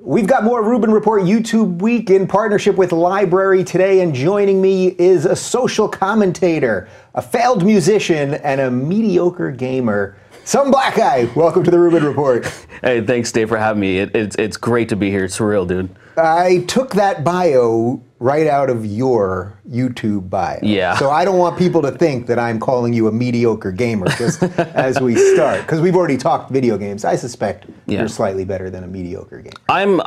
We've got more Rubin Report YouTube Week in partnership with Library today, and joining me is a social commentator, a failed musician, and a mediocre gamer. Some black guy. Welcome to the Rubin Report. Hey, thanks, Dave, for having me. It's great to be here. It's surreal, dude. I took that bio right out of your YouTube bio. Yeah. So I don't want people to think that I'm calling you a mediocre gamer just as we start, because we've already talked video games. I suspect you're slightly better than a mediocre gamer.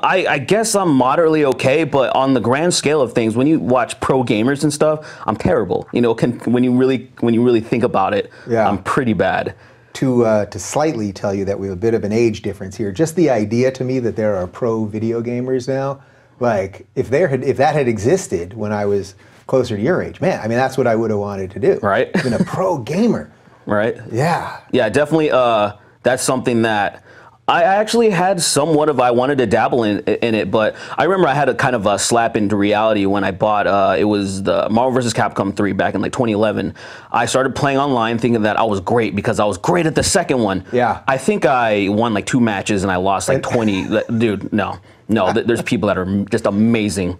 I guess I'm moderately okay, but on the grand scale of things, when you watch pro gamers and stuff, I'm terrible. You know, when you really think about it, I'm pretty bad. To slightly tell you that we have a bit of an age difference here, just the idea to me that there are pro video gamers now, like if that had existed when I was closer to your age, man, I mean, that's what I would have wanted to do. Right. Been a pro gamer. Right. Yeah. Yeah, definitely. That's something that I actually had somewhat of, I wanted to dabble in it, but I remember I had a kind of a slap into reality when I bought, it was the Marvel vs. Capcom 3 back in like 2011. I started playing online thinking that I was great because I was great at the second one. Yeah. I think I won like 2 matches and I lost like 20. Dude, no, there's people that are just amazing.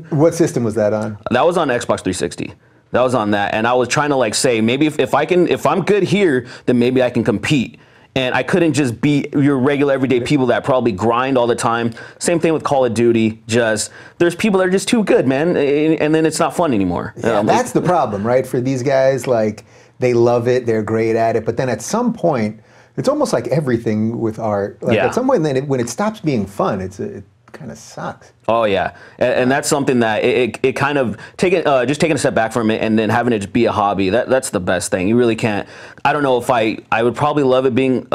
What system was that on? That was on Xbox 360. That was on that, and I was trying to like say, maybe if I'm good here, then maybe I can compete. And I couldn't just beat your regular everyday people that probably grind all the time. Same thing with Call of Duty. There's people that are just too good, man, and then it's not fun anymore. Yeah, that's the problem, right? For these guys, like, they love it, they're great at it, but then at some point, it's almost like everything with art. Like at some point, then when it stops being fun, it kind of sucks. Oh yeah, and that's something that it kind of just taking a step back from it and then having it just be a hobby. That's the best thing. You really can't. I don't know if I would probably love it being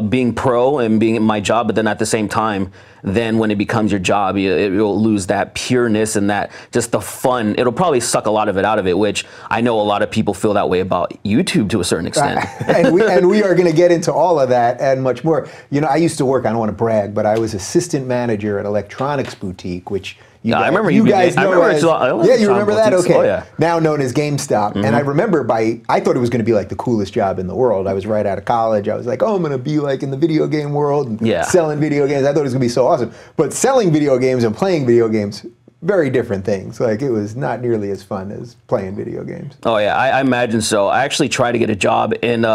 being pro and being my job, but then at the same time, then when it becomes your job, you'll lose that pureness and that just the fun. It'll probably suck a lot of it out of it, which I know a lot of people feel that way about YouTube to a certain extent. and we are going to get into all of that and much more. You know, I used to work, I don't want to brag, but I was assistant manager at Electronics Boutique, which you guys know as, yeah, you remember that? Okay. Oh, yeah. Now known as GameStop. And I remember I thought it was going to be like the coolest job in the world. I was right out of college. I was like, oh, I'm going to be like in the video game world and selling video games. I thought it was going to be so awesome. But selling video games and playing video games, very different things. Like, it was not nearly as fun as playing video games. Oh yeah, I imagine so. I actually tried to get a job in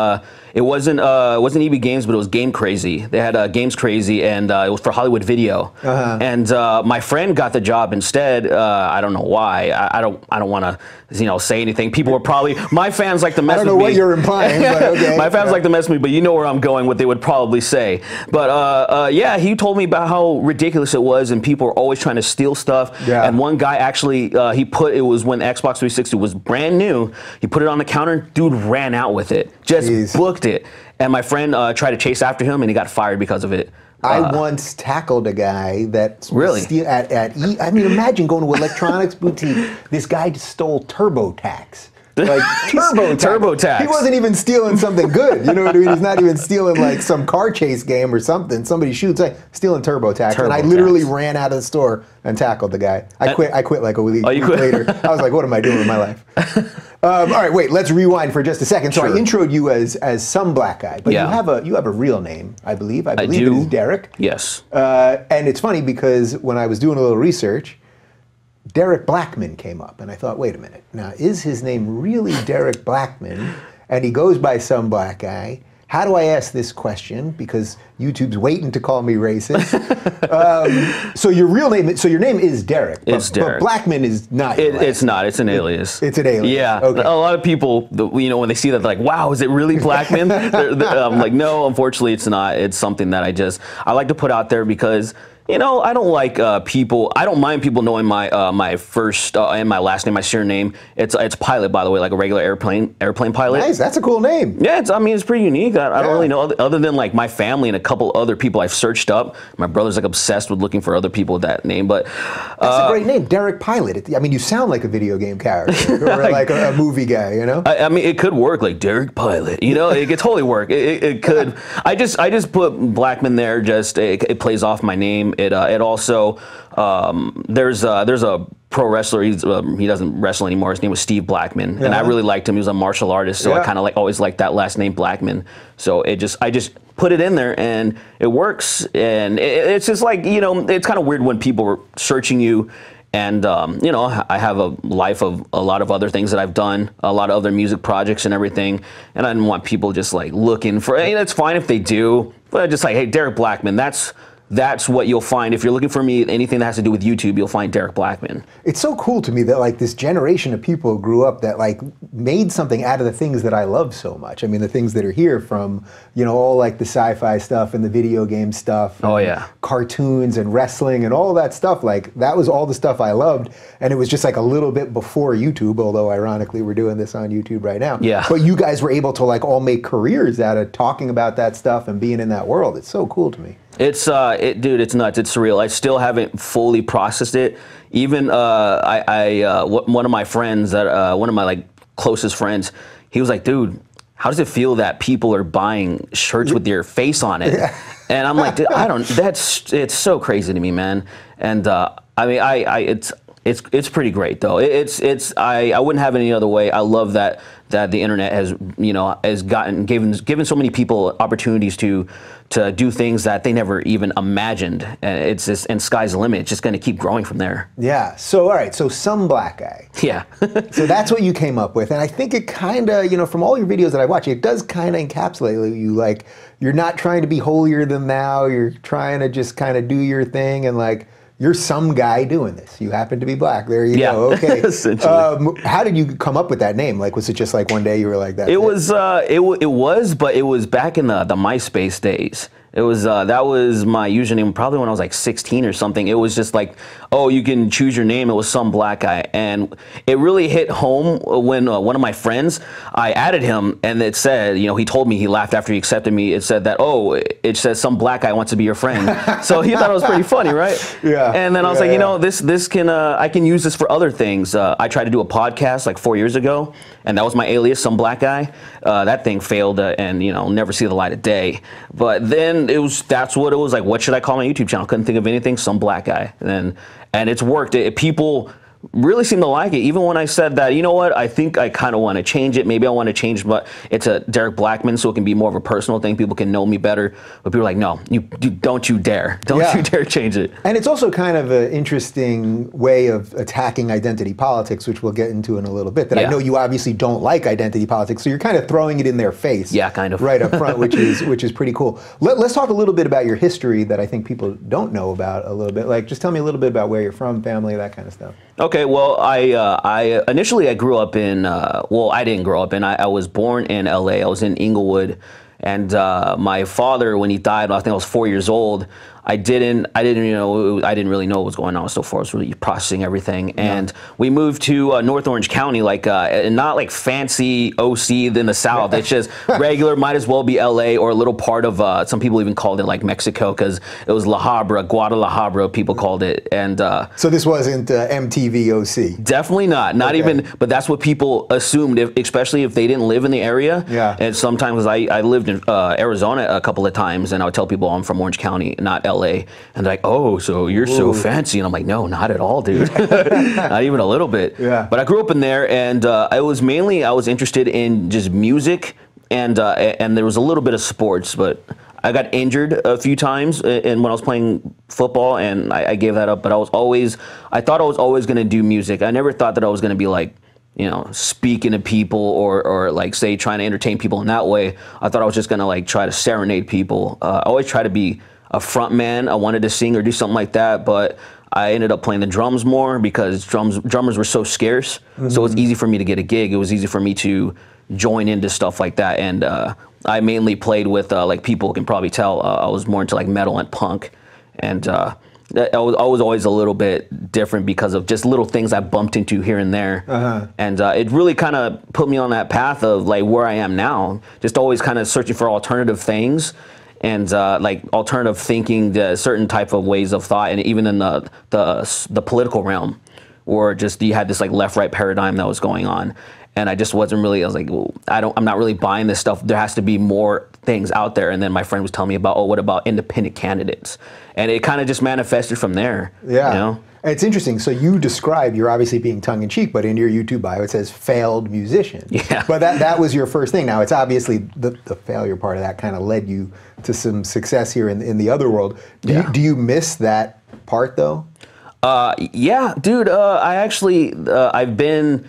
it wasn't EB Games, but it was Game Crazy. They had Games Crazy, and it was for Hollywood Video. And my friend got the job instead. I don't know why. I don't want to say anything. People were probably, my fans like to mess with me. I don't know what you're implying, but okay. My fans like to mess with me, but you know where I'm going, what they would probably say. But yeah, he told me about how ridiculous it was, and people were always trying to steal stuff. Yeah. And one guy actually, it was when Xbox 360 was brand new, he put it on the counter, dude ran out with it. Just booked it. And my friend tried to chase after him, and he got fired because of it. I once tackled a guy that really I mean, imagine going to Electronics Boutique. This guy stole TurboTax. Like TurboTax. He wasn't even stealing something good. You know what I mean? He's not even stealing like some car chase game or something. Somebody shoots, like stealing TurboTax. And I literally ran out of the store and tackled the guy. I quit like a week later. I was like, what am I doing with my life? All right, wait. Let's rewind for just a second. So I introed you as some black guy, but you have a real name, I believe. I believe it is Derrick. Yes. And it's funny because when I was doing a little research, Derrick Blackman came up, and I thought, wait a minute. Now, is his name really Derrick Blackman? And he goes by some black guy. How do I ask this question? Because YouTube's waiting to call me racist. So your name is Derrick. It's Derrick. But Blackman is not. It's not. It's an alias. It's an alias. Yeah. Okay. A lot of people, when they see that, they're like, "Wow, is it really Blackman?" I'm like, no, unfortunately, it's not. It's something that I like to put out there because, I don't like people. I don't mind people knowing my first and my last name, my surname. It's Pilot, by the way, like a regular airplane pilot. Nice, that's a cool name. Yeah, it's pretty unique. I don't really know other than like my family and a couple other people I've searched up. My brother's like obsessed with looking for other people with that name, but that's a great name, Derrick Pilot. I mean, you sound like a video game character or like a movie guy. I mean, it could work like Derrick Pilot. It could totally work. It could. I just put Blackman there. Just it plays off my name. It also there's a pro wrestler. He doesn't wrestle anymore. His name was Steve Blackman, and I really liked him. He was a martial artist, so I kind of always liked that last name Blackman. So I just put it in there and it works. And it's just like, you know, it's kind of weird when people are searching you. And, you know, I have a life of a lot of other things that I've done, a lot of other music projects and everything. And I didn't want people just like looking for, hey, that's fine if they do, but just like, hey, Derrick Blackman, that's what you'll find. If you're looking for me, anything that has to do with YouTube, you'll find Derrick Blackman. It's so cool to me that like this generation of people grew up that like made something out of the things that I love so much. I mean, the things that are here from, you know, all like the sci-fi stuff and the video game stuff. Oh yeah. Cartoons and wrestling and all that stuff. Like that was all the stuff I loved. And it was just like a little bit before YouTube, although ironically we're doing this on YouTube right now. Yeah. But you guys were able to like all make careers out of talking about that stuff and being in that world. It's so cool to me. It's dude, it's nuts. It's surreal. I still haven't fully processed it. Even one of my friends, one of my like closest friends, he was like, dude, how does it feel that people are buying shirts with your face on it? Yeah. And I'm like, dude, it's so crazy to me, man. And I mean, it's pretty great though. I wouldn't have it any other way. I love that the internet has, you know, given so many people opportunities to do things that they never even imagined. And it's just, and sky's the limit. It's just going to keep growing from there. Yeah. So all right. So Some Black Guy. Yeah. So that's what you came up with, and I think it kind of, you know, from all your videos that I watch, it does kind of encapsulate you. Like you're not trying to be holier than thou. You're trying to just kind of do your thing, and like, you're some guy doing this. You happen to be black. There you go. Okay. How did you come up with that name? Like, was it just like one day you were like that? It was, but it was back in the MySpace days. It was that was my username probably when I was like 16 or something. It was just like, oh, you can choose your name. It was Some Black Guy, and it really hit home when one of my friends, I added him, and it said, you know, he told me, he laughed after he accepted me. It said that, oh, it says Some Black Guy wants to be your friend. So he thought it was pretty funny, right? Yeah. And then I was like, you know, this can I can use this for other things. I tried to do a podcast like 4 years ago, and that was my alias, Some Black Guy. That thing failed, and you know, never see the light of day. But then that's what it was like. What should I call my YouTube channel? Couldn't think of anything. Some Black Guy, and it's worked. People really seem to like it. Even when I said that, you know what, I think I kind of want to change it. Maybe I want to change, but it's a Derrick Blackman, so it can be more of a personal thing. People can know me better. But people are like, no, don't you dare. Don't you dare change it. And it's also kind of an interesting way of attacking identity politics, which we'll get into in a little bit. That I know you obviously don't like identity politics, so you're kind of throwing it in their face. Yeah, kind of. Right up front, which is pretty cool. Let's talk a little bit about your history that I think people don't know about a little bit. Like, just tell me a little bit about where you're from, family, that kind of stuff. Okay, well, I initially grew up in, well, I didn't grow up in, I was born in LA. I was in Inglewood, and my father, when he died, I think I was 4 years old. I didn't really know what was going on so far. I was really processing everything, and we moved to North Orange County, like not like fancy OC in the South. It's just regular, might as well be LA or a little part of. Some people even called it like Mexico because it was La Habra, Guadalajara. People called it, and so this wasn't MTV OC. Definitely not. Not even. But that's what people assumed, especially if they didn't live in the area. Yeah. And sometimes I lived in Arizona a couple of times, and I would tell people I'm from Orange County, not LA. And they're like, oh, so you're so fancy. And I'm like, no, not at all, dude. Not even a little bit. Yeah. But I grew up in there, and I was interested in just music, and there was a little bit of sports, but I got injured a few times when I was playing football, and I gave that up. But I thought I was always going to do music. I never thought that I was going to be like, you know, speaking to people or like say trying to entertain people in that way. I thought I was just going to like try to serenade people. I always try to be a front man. I wanted to sing or do something like that, but I ended up playing the drums more because drummers were so scarce. Mm-hmm. So it was easy for me to get a gig. It was easy for me to join into stuff like that. And I mainly played with, like people can probably tell, I was more into like metal and punk. And I was always a little bit different because of just little things I bumped into here and there. Uh-huh. And it really kind of put me on that path of like where I am now, just always kind of searching for alternative things. And like alternative thinking, the certain type of ways of thought, and even in the political realm, or just you had this like left-right paradigm that was going on, and I just wasn't really. I was like, well, I'm not really buying this stuff. There has to be more things out there. And then my friend was telling me about, oh, what about independent candidates? And it kind of just manifested from there. Yeah. You know? It's interesting. So you described, you're obviously being tongue-in-cheek, but in your YouTube bio it says failed musician. Yeah. But that was your first thing. Now it's obviously the failure part of that kind of led you to some success here in the other world. Do you miss that part though? Yeah, dude. I actually I've been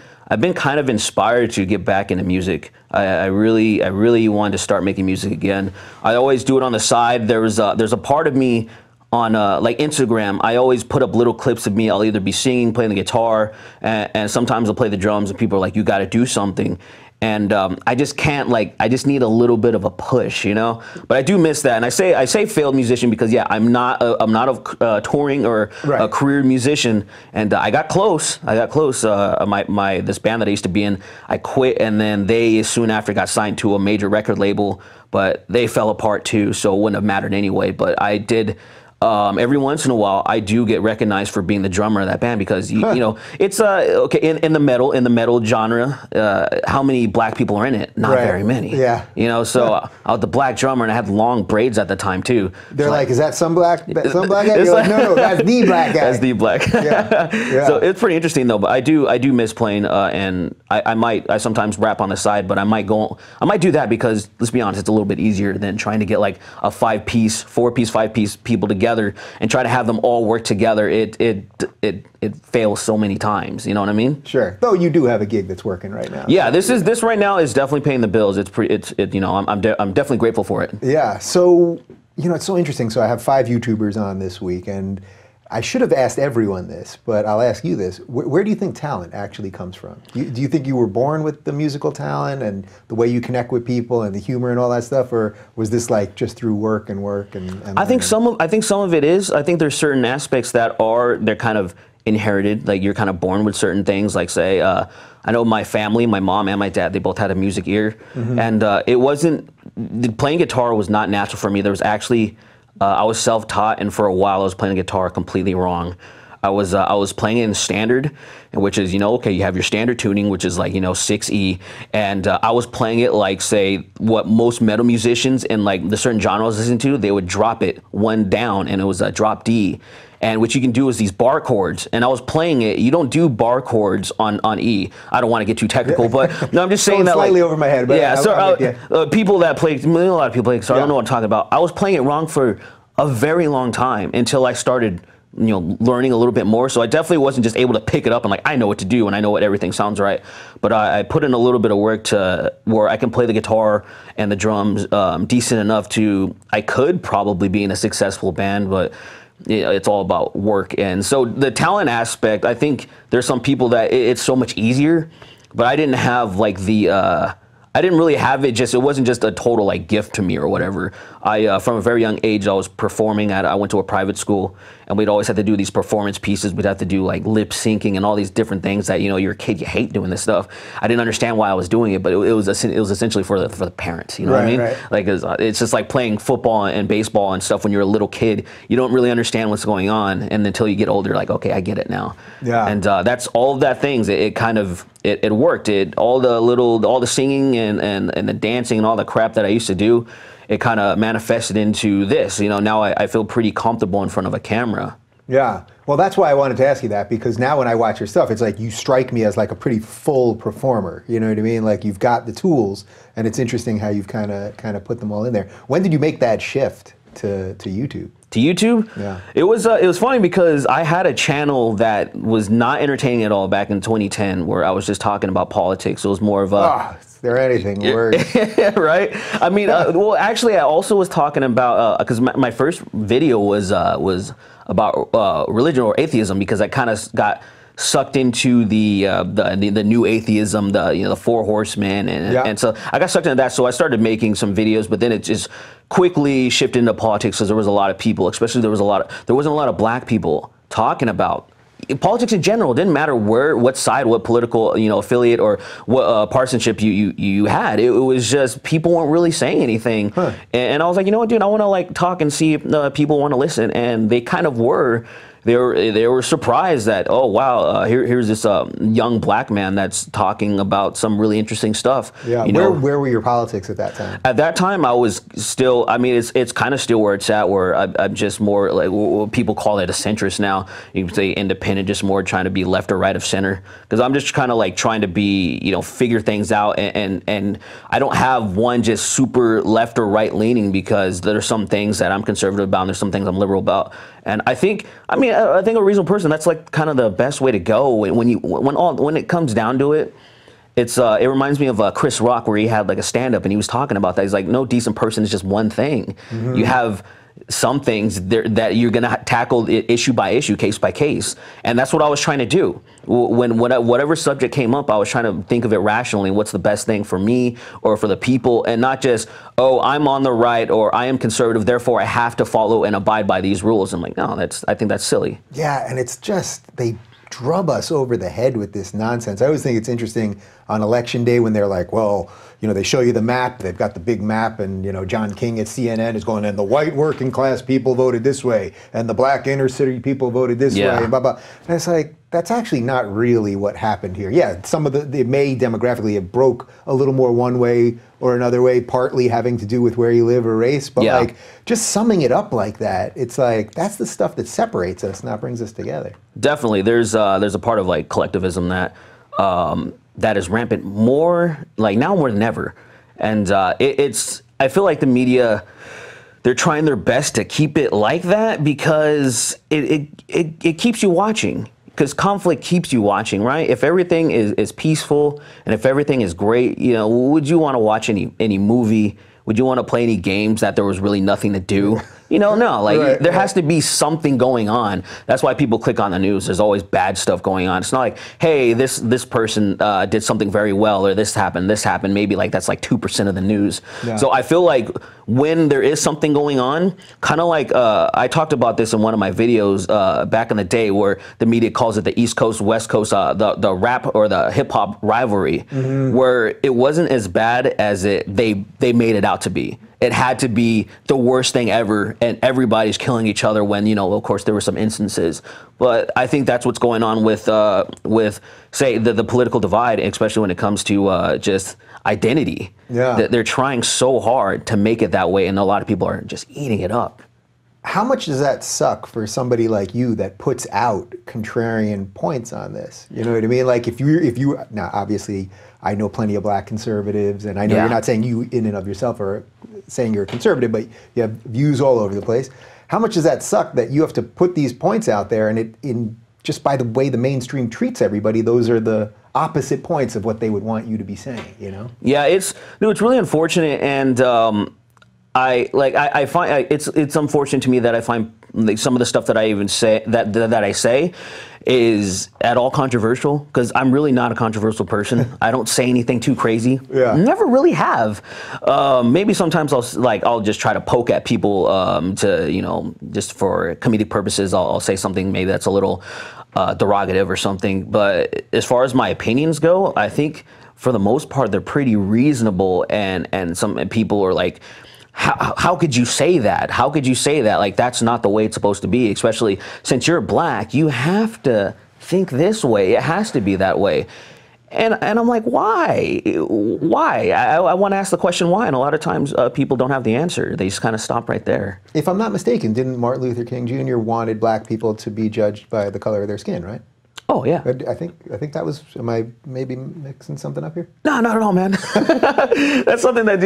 kind of inspired to get back into music. I really wanted to start making music again. I always do it on the side. There's a part of me on like Instagram, I always put up little clips of me. I'll either be singing, playing the guitar, and sometimes I'll play the drums, and people are like, "You got to do something." And I just can't, like, I just need a little bit of a push, you know. But I do miss that, and I say failed musician because yeah, I'm not a touring or a career musician, and I got close. This band that I used to be in, I quit, and then they soon after got signed to a major record label, but they fell apart too, so it wouldn't have mattered anyway. But I did. Every once in a while, I do get recognized for being the drummer of that band because you know it's okay in the metal genre. How many black people are in it? Not very many. Yeah. You know, so I was the black drummer and I had long braids at the time too. They're like, "Is that some black guy?" You're like, "No, that's the black guy." That's the black. Yeah. So it's pretty interesting though. But I do miss playing, and I sometimes rap on the side, but I might do that because let's be honest, it's a little bit easier than trying to get like a 5-piece, 4-piece, 5-piece people together and try to have them all work together. It fails so many times. You know what I mean? Sure. Though you do have a gig that's working right now. Yeah, this right now is definitely paying the bills. You know, I'm definitely grateful for it. Yeah. So you know, it's so interesting. So I have 5 YouTubers on this week, and I should have asked everyone this, but I'll ask you this. Where do you think talent actually comes from? Do you think you were born with the musical talent and the way you connect with people and the humor and all that stuff, or was this like just through work and I think some of it is. I think there's certain aspects that they're kind of inherited. Like you're kind of born with certain things. Like say, I know my family, my mom and my dad, they both had a music ear, and playing guitar was not natural for me. There was actually I was self-taught, and for a while I was playing the guitar completely wrong. I was playing it in standard, which is, you know, okay, you have your standard tuning, which is like, you know, 6E, and I was playing it like, say, what most metal musicians in like the certain genre I was listening to, they would drop it 1 down, and it was a drop D. And what you can do is these bar chords, and I was playing it. You don't do bar chords on E. I don't want to get too technical, but no, I'm just saying that slightly like, over my head. But yeah, so people that play, a lot of people play, so I don't know what I'm talking about. I was playing it wrong for a very long time until I started, you know, learning a little bit more. So I definitely wasn't just able to pick it up and like, I know what to do and I know what everything sounds right. But I put in a little bit of work to where I can play the guitar and the drums decent enough to, I could probably be in a successful band, but you know, it's all about work. And so the talent aspect, I think there's some people that it's so much easier, but I didn't have like I didn't really have it. It wasn't just a total like gift to me or whatever. From a very young age, I was performing I went to a private school, and we'd always have to do these performance pieces. We'd have to do like lip syncing and all these different things that, you know, you're a kid, you hate doing this stuff. I didn't understand why I was doing it, but it was essentially for the parents. You know what I mean? Right. Like it's just like playing football and baseball and stuff when you're a little kid. You don't really understand what's going on, and until you get older, like, okay, I get it now. Yeah. And that's all of that things. It kind of it worked. All the singing and the dancing and all the crap that I used to do, it kind of manifested into this. You know, now I feel pretty comfortable in front of a camera. Yeah. Well, that's why I wanted to ask you that, because now when I watch your stuff, it's like you strike me as like a pretty full performer. You know what I mean? Like you've got the tools, and it's interesting how you've kind of put them all in there. When did you make that shift to YouTube? To YouTube? Yeah. It was funny because I had a channel that was not entertaining at all back in 2010, where I was just talking about politics. It was more of a... They're anything words. Right? I mean, well, actually, I also was talking about, because my first video was about religion or atheism, because I kind of got sucked into the new atheism, the 4 horsemen, and so I got sucked into that. So I started making some videos, but then it just quickly shifted into politics because there was a lot of people, especially there wasn't a lot of black people talking about politics in general. It didn't matter what side, what political, you know, affiliate or what partisanship you had. It was just people weren't really saying anything. And I was like, you know what, dude, I want to like talk and see if people want to listen, and they kind of were. they were surprised that, oh wow, here's this young black man that's talking about some really interesting stuff. Yeah. Where were your politics at that time? At that time, I was still. I mean, it's kind of still where it's at. Where I'm just more like people call it a centrist now. You can say independent, just more trying to be left or right of center. Because I'm just kind of like trying to be, figure things out, and I don't have one just super left or right leaning, because there's some things that I'm conservative about, and there's some things I'm liberal about. And I think a reasonable person, that's like kind of the best way to go when it comes down to it. It reminds me of Chris Rock, where he had like a stand-up and he was talking about that. He's like, no decent person is just one thing. Mm-hmm. You have some things that you're going to tackle issue by issue, case by case. And that's what I was trying to do. Whatever subject came up, I was trying to think of it rationally. What's the best thing for me or for the people, and not just, oh, I'm on the right or I am conservative, therefore I have to follow and abide by these rules. I'm like, no, I think that's silly. Yeah, and it's just, they drub us over the head with this nonsense. I always think it's interesting on election day when they're like, well, they show you the map, they've got the big map, and John King at CNN is going, and the white working class people voted this way, and the black inner city people voted this way, and blah, blah. And it's like, that's actually not really what happened here. Yeah, some of it may demographically have broke a little more one way or another way, partly having to do with where you live or race, but like just summing it up like that, it's like, that's the stuff that separates us, not brings us together. Definitely, there's a part of like collectivism that that is rampant more than ever, and I feel like the media, they're trying their best to keep it like that, because it keeps you watching. Because conflict keeps you watching, right? If everything is peaceful and if everything is great, would you want to watch any movie? Would you want to play any games that there was really nothing to do? No, there has to be something going on. That's why people click on the news. There's always bad stuff going on. It's not like, hey, this person did something very well, or this happened. Maybe that's like 2% of the news. Yeah. So I feel like when there is something going on, kind of like I talked about this in one of my videos back in the day, where the media calls it the East Coast, West Coast, the rap or the hip hop rivalry, where it wasn't as bad as they made it out to be. It had to be the worst thing ever, and everybody's killing each other when, of course, there were some instances. But I think that's what's going on with say, the political divide, especially when it comes to just identity. Yeah. They're trying so hard to make it that way, and a lot of people are just eating it up. How much does that suck for somebody like you that puts out contrarian points on this? You know what I mean? Like if you now obviously I know plenty of black conservatives, and I know you're not saying you in and of yourself are saying you're a conservative, but you have views all over the place. How much does that suck that you have to put these points out there, and just by the way the mainstream treats everybody, those are the opposite points of what they would want you to be saying, Yeah, it's really unfortunate, and I find it's unfortunate to me that I find some of the stuff that I even say that I say is at all controversial, because I'm really not a controversial person. I don't say anything too crazy. Yeah. Never really have. Maybe sometimes I'll just try to poke at people to just for comedic purposes. I'll say something maybe that's a little derogative or something. But as far as my opinions go, I think for the most part they're pretty reasonable, and some people are like, how could you say that? How could you say that? Like, that's not the way it's supposed to be, especially since you're black. You have to think this way. It has to be that way. And I'm like, why? Why? I want to ask the question why, and a lot of times people don't have the answer. They just kind of stop right there. If I'm not mistaken, didn't Martin Luther King Jr. wanted black people to be judged by the color of their skin, right? Oh, yeah. I think that was, am I maybe mixing something up here? No, not at all, man. That's something that,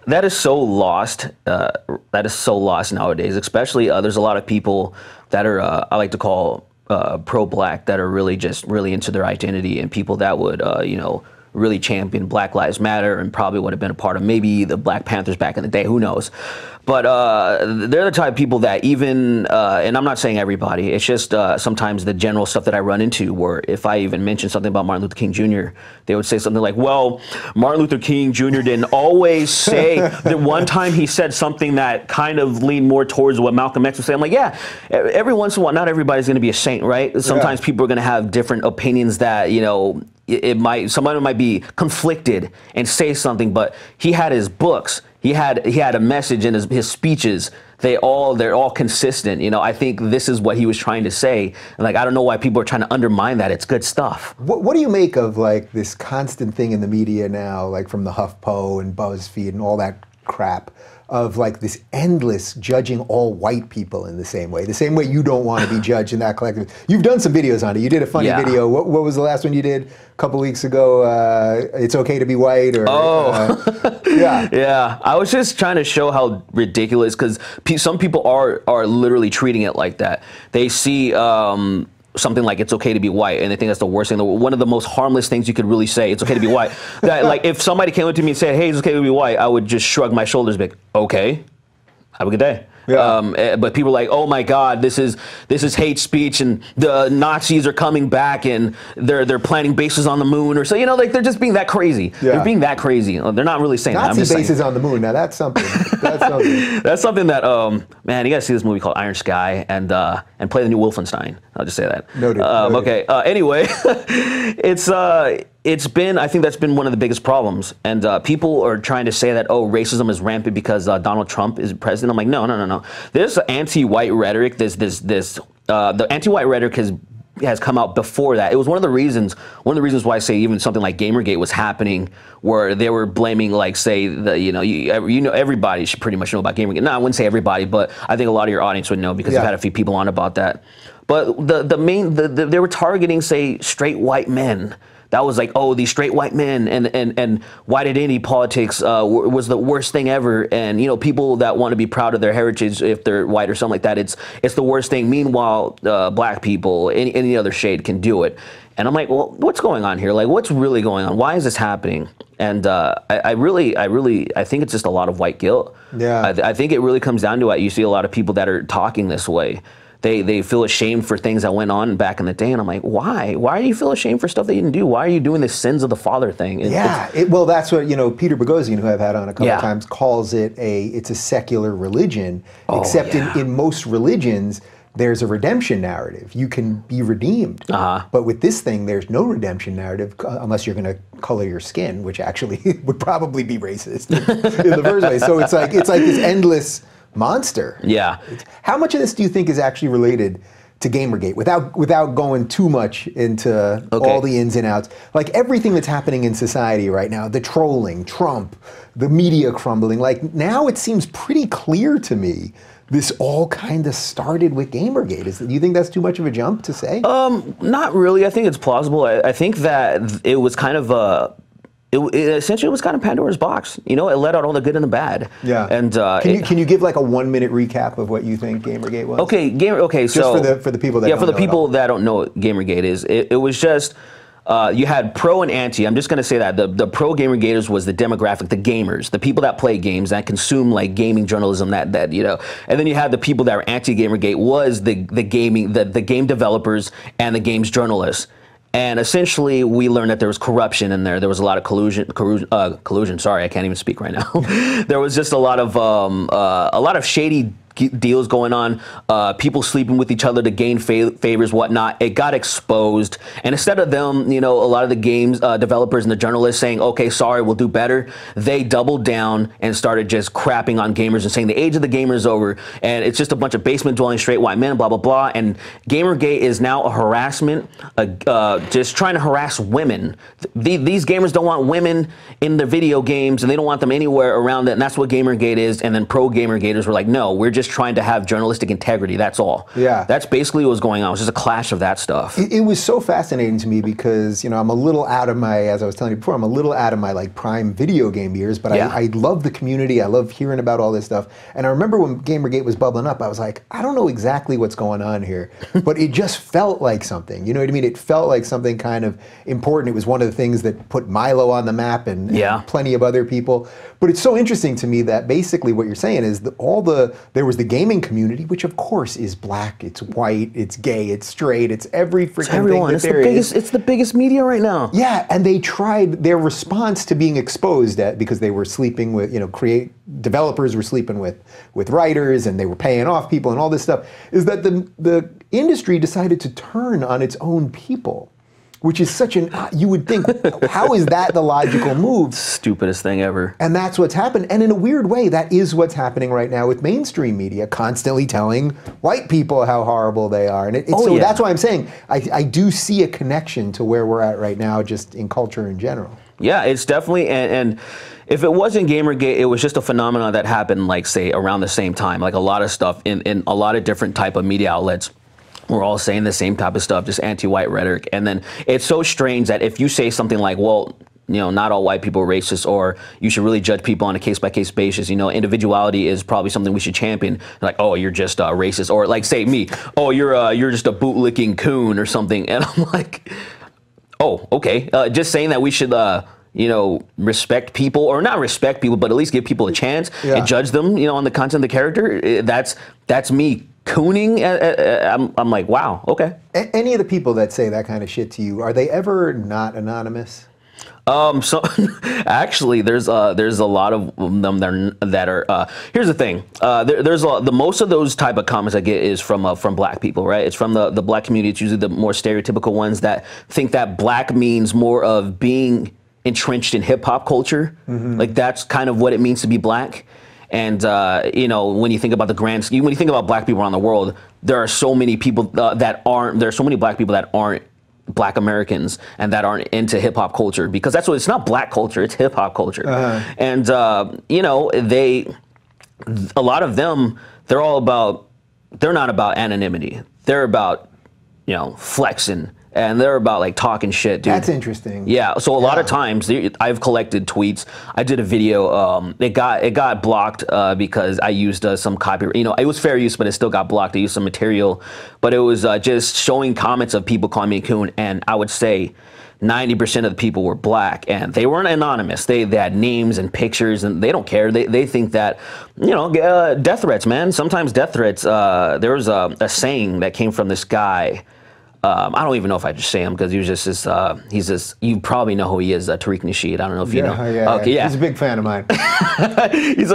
that is so lost. That is so lost nowadays, especially there's a lot of people that are, I like to call pro-black, that are really into their identity, and people that would, really champion Black Lives Matter, and probably would have been a part of maybe the Black Panthers back in the day, who knows. But they're the type of people that even, and I'm not saying everybody, it's just sometimes the general stuff that I run into, where if I even mention something about Martin Luther King Jr., they would say something like, well, Martin Luther King Jr. didn't always say that. One time he said something that kind of leaned more towards what Malcolm X would say. I'm like, yeah, every once in a while, not everybody's going to be a saint, right? Sometimes people are going to have different opinions that, somebody might be conflicted and say something, but he had his books. He had a message in his speeches. They're all consistent. You know, I think this is what he was trying to say. And like, I don't know why people are trying to undermine that. It's good stuff. What do you make of like this constant thing in the media now, like from the HuffPo and BuzzFeed and all that crap, of like this endless judging all white people in the same way you don't want to be judged in that collective. You've done some videos on it. You did a funny video. What was the last one you did a couple weeks ago? It's okay to be white, or yeah. I was just trying to show how ridiculous, because some people are literally treating it like that. They see something like it's okay to be white, and they think that's the worst thing. One of the most harmless things you could really say, it's okay to be white. That, like, if somebody came up to me and said, hey, it's okay to be white, I would just shrug my shoulders and be like, okay, have a good day. Yeah. But people are like, oh my God, this is hate speech, and the Nazis are coming back, and they're planting bases on the moon, or so, you know, like they're just being that crazy. Yeah. They're being that crazy. They're not really saying Nazi that. Nazi bases on the moon. Now that's something. That's something. That's something that man, you gotta see this movie called Iron Sky, and play the new Wolfenstein. I'll just say that. Noted. Okay. Anyway, I think that's been one of the biggest problems, and people are trying to say that, oh, racism is rampant because Donald Trump is president. I'm like, no. This anti-white rhetoric, the anti-white rhetoric has come out before that. It was one of the reasons why I say even something like Gamergate was happening, where they were blaming, like, say, everybody should pretty much know about Gamergate. No, I wouldn't say everybody, but I think a lot of your audience would know, because you've had a few people on about that. But they were targeting, say, straight white men. That was like, oh, these straight white men, and white identity politics was the worst thing ever. And, you know, people that want to be proud of their heritage, if they're white or something like that, it's the worst thing. Meanwhile, black people, any other shade can do it. And I'm like, well, what's going on here? Like, what's really going on? Why is this happening? And I think it's just a lot of white guilt. Yeah. I think it really comes down to it. You see a lot of people that are talking this way. They feel ashamed for things that went on back in the day, and I'm like, why? Why do you feel ashamed for stuff that you didn't do? Why are you doing this sins of the father thing? Well, that's what, you know, Peter Boghossian, who I've had on a couple of times, calls it it's a secular religion. Except in most religions, there's a redemption narrative. You can be redeemed. But with this thing, there's no redemption narrative unless you're going to color your skin, which actually would probably be racist in the first place. So it's like this endless monster. Yeah. How much of this do you think is actually related to Gamergate, without going too much into all the ins and outs? Like everything that's happening in society right now, the trolling, Trump, the media crumbling, like now it seems pretty clear to me this all kind of started with Gamergate. Do you think that's too much of a jump to say? Not really. I think it's plausible. I think that it was kind of it essentially was kind of Pandora's box. You know, it let out all the good and the bad. Yeah. And can you give like a 1-minute recap of what you think Gamergate was? Just for the people that don't know. For the people that don't know what Gamergate is, it was just you had pro and anti. I'm just going to say that the pro Gamergaters was the demographic, the gamers, the people that play games, that consume like gaming journalism, that you know. And then you had the people that were anti Gamergate, was the game developers and the games journalists. And essentially, we learned that there was corruption in there. There was a lot of collusion. Sorry, I can't even speak right now. There was just a lot of shady deals going on, people sleeping with each other to gain favors, whatnot. It got exposed, and instead of them, you know, a lot of the games developers and the journalists saying, okay, sorry, we'll do better, they doubled down and started just crapping on gamers and saying the age of the gamer is over, and it's just a bunch of basement dwelling straight white men, blah blah blah. And Gamergate is now a harassment, just trying to harass women. These gamers don't want women in their video games, and they don't want them anywhere around it, and that's what Gamergate is. And then pro Gamergaters were like, no, we're just trying to have journalistic integrity, that's all. Yeah. That's basically what was going on. It was just a clash of that stuff. It was so fascinating to me because, you know, I'm a little out of my, as I was telling you before, I'm a little out of my like prime video game years, but I love the community. I love hearing about all this stuff. And I remember when Gamergate was bubbling up, I was like, I don't know exactly what's going on here, but it just felt like something. You know what I mean? It felt like something kind of important. It was one of the things that put Milo on the map and plenty of other people. But it's so interesting to me that basically what you're saying is that there was the gaming community, which of course is black, it's white, it's gay, it's straight, it's every freaking thing that there is. It's the biggest media right now. Yeah, and they tried, their response to being exposed because they were sleeping with, you know, developers were sleeping with writers, and they were paying off people and all this stuff, is that the industry decided to turn on its own people. which is such an, you would think, how is that the logical move? Stupidest thing ever. And that's what's happened. And in a weird way, that is what's happening right now with mainstream media, constantly telling white people how horrible they are. And so that's why I'm saying I do see a connection to where we're at right now, just in culture in general. Yeah, it's definitely, and if it wasn't Gamergate, it was just a phenomenon that happened, like, say, around the same time. Like, a lot of stuff in a lot of different type of media outlets. We're all saying the same type of stuff, just anti-white rhetoric. And then it's so strange that if you say something like, well, you know, not all white people are racist, or you should really judge people on a case-by-case basis. You know, individuality is probably something we should champion. Like, oh, you're just racist. Or like, say me, oh, you're just a bootlicking coon or something. And I'm like, oh, okay. Just saying that we should, you know, respect people, or not respect people, but at least give people a chance and judge them, you know, on the content of the character. That's me cooning. I'm like, wow, okay. Any of the people that say that kind of shit to you, are they ever not anonymous? So actually, there's a lot of them that are. Here's the thing. There's the most of those type of comments I get is from black people, right? It's from the black community. It's usually the more stereotypical ones that think that black means more of being entrenched in hip hop culture. Like, that's kind of what it means to be black. And you know, when you think about the grand scheme, when you think about black people around the world, there are so many people that aren't. There are so many black people that aren't black Americans and that aren't into hip hop culture, because that's what it's not black culture, it's hip hop culture. And you know, a lot of them, they're not about anonymity. They're about, you know, flexing. And they're about, like, talking shit, dude. That's interesting. Yeah. So a lot of times I've collected tweets. I did a video. It got blocked because I used some copyright. You know, it was fair use, but it still got blocked. I used some material, but it was just showing comments of people calling me a coon, and I would say 90% of the people were black, and they weren't anonymous. They had names and pictures, and they don't care. They think that, you know, death threats, man. Sometimes death threats. There was a saying that came from this guy. I don't even know if I just say him, because he was just this, he's this, you probably know who he is, Tariq Nasheed. I don't know if you know. Okay, yeah. He's a big fan of mine. Likewise.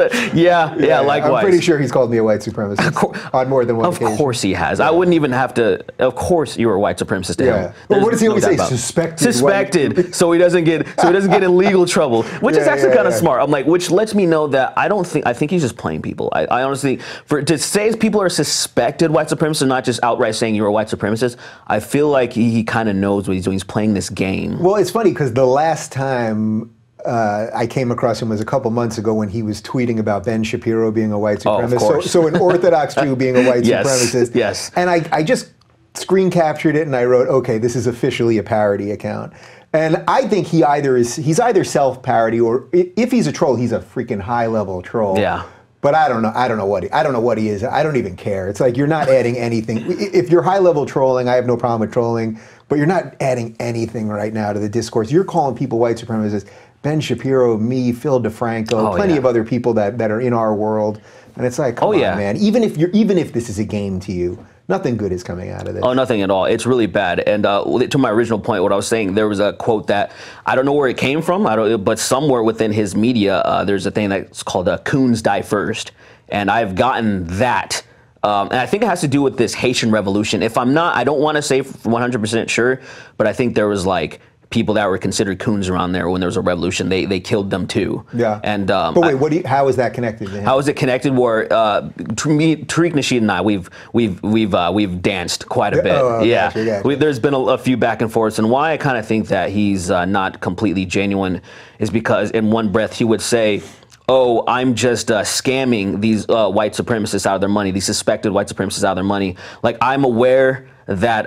I'm pretty sure he's called me a white supremacist on more than one occasion. Of course he has. I wouldn't even have to, of course you were a white supremacist to him. Well, what does he always say? Suspected. So he doesn't get in legal trouble, which is actually kind of smart. I'm like, which lets me know that I think he's just playing people. I honestly, to say people are suspected white supremacists, not just outright saying you're a white supremacist, I feel like he kind of knows what he's doing. He's playing this game. Well, it's funny, because the last time I came across him was a couple months ago, when he was tweeting about Ben Shapiro being a white supremacist. So an Orthodox Jew being a white supremacist. Yes. And I just screen captured it, and I wrote, okay, this is officially a parody account. And I think he's either self-parody, or if he's a troll, he's a freaking high-level troll. Yeah. But I don't know what he is. I don't even care. It's like, you're not adding anything. If you're high-level trolling, I have no problem with trolling, but you're not adding anything right now to the discourse. You're calling people white supremacists. Ben Shapiro, me, Phil DeFranco, plenty of other people that are in our world, and it's like, come on, man. Even if this is a game to you, nothing good is coming out of this. Oh, nothing at all. It's really bad. And to my original point, what I was saying, there was a quote that I don't know where it came from, but somewhere within his media, there's a thing that's called "Coons Die First," and I've gotten that. And I think it has to do with this Haitian revolution. If I'm not, I don't want to say 100% sure, but I think there was, like, people that were considered coons around there when there was a revolution. They killed them too. Yeah. And but wait, how is that connected to him? How is it connected? Where Tariq Nasheed and I, we've danced quite a bit. There's been a few back and forths, and why I kind of think that he's not completely genuine is because in one breath he would say, oh, I'm just scamming these white supremacists out of their money, these suspected white supremacists out of their money. Like, I'm aware that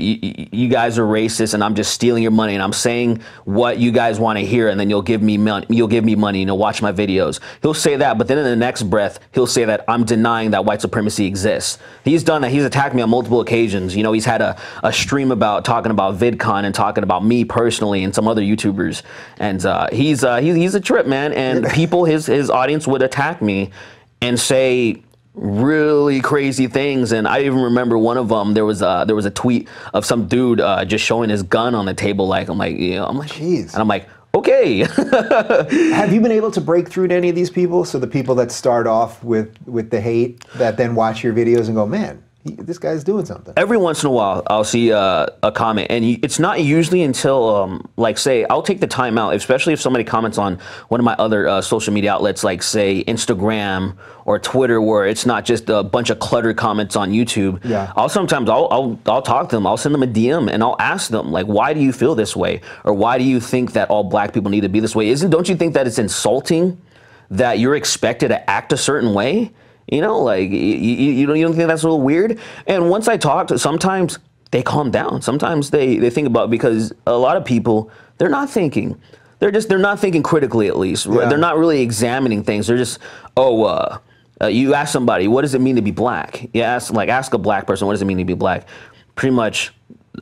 you guys are racist, and I'm just stealing your money, and I'm saying what you guys want to hear, and then you'll give me money, you know, watch my videos. He'll say that, but then in the next breath, he'll say that I'm denying that white supremacy exists. He's done that. He's attacked me on multiple occasions. You know, he's had a stream talking about VidCon and talking about me personally and some other YouTubers, and he's a trip, man. And people, his audience would attack me and say really crazy things. And I even remember one of them, there was a tweet of some dude just showing his gun on the table, I'm like jeez. And I'm like, okay. Have you been able to break through to any of these people? So the people that start off with the hate, that then watch your videos and go, man, this guy's doing something. Every once in a while, I'll see a comment, and it's not usually until, like, say, I'll take the time out, especially if somebody comments on one of my other social media outlets, like, say, Instagram or Twitter, where it's not just a bunch of cluttered comments on YouTube. Yeah. I'll talk to them. I'll send them a DM, and I'll ask them, like, why do you feel this way, or why do you think that all black people need to be this way? Don't you think that it's insulting that you're expected to act a certain way? You know, like, you don't think that's a little weird? And once I talk to, sometimes they calm down. Sometimes they think about, because a lot of people, they're not thinking. They're not thinking critically, at least. Yeah. They're not really examining things. They're just, you ask somebody, what does it mean to be black? You ask a black person, what does it mean to be black? Pretty much,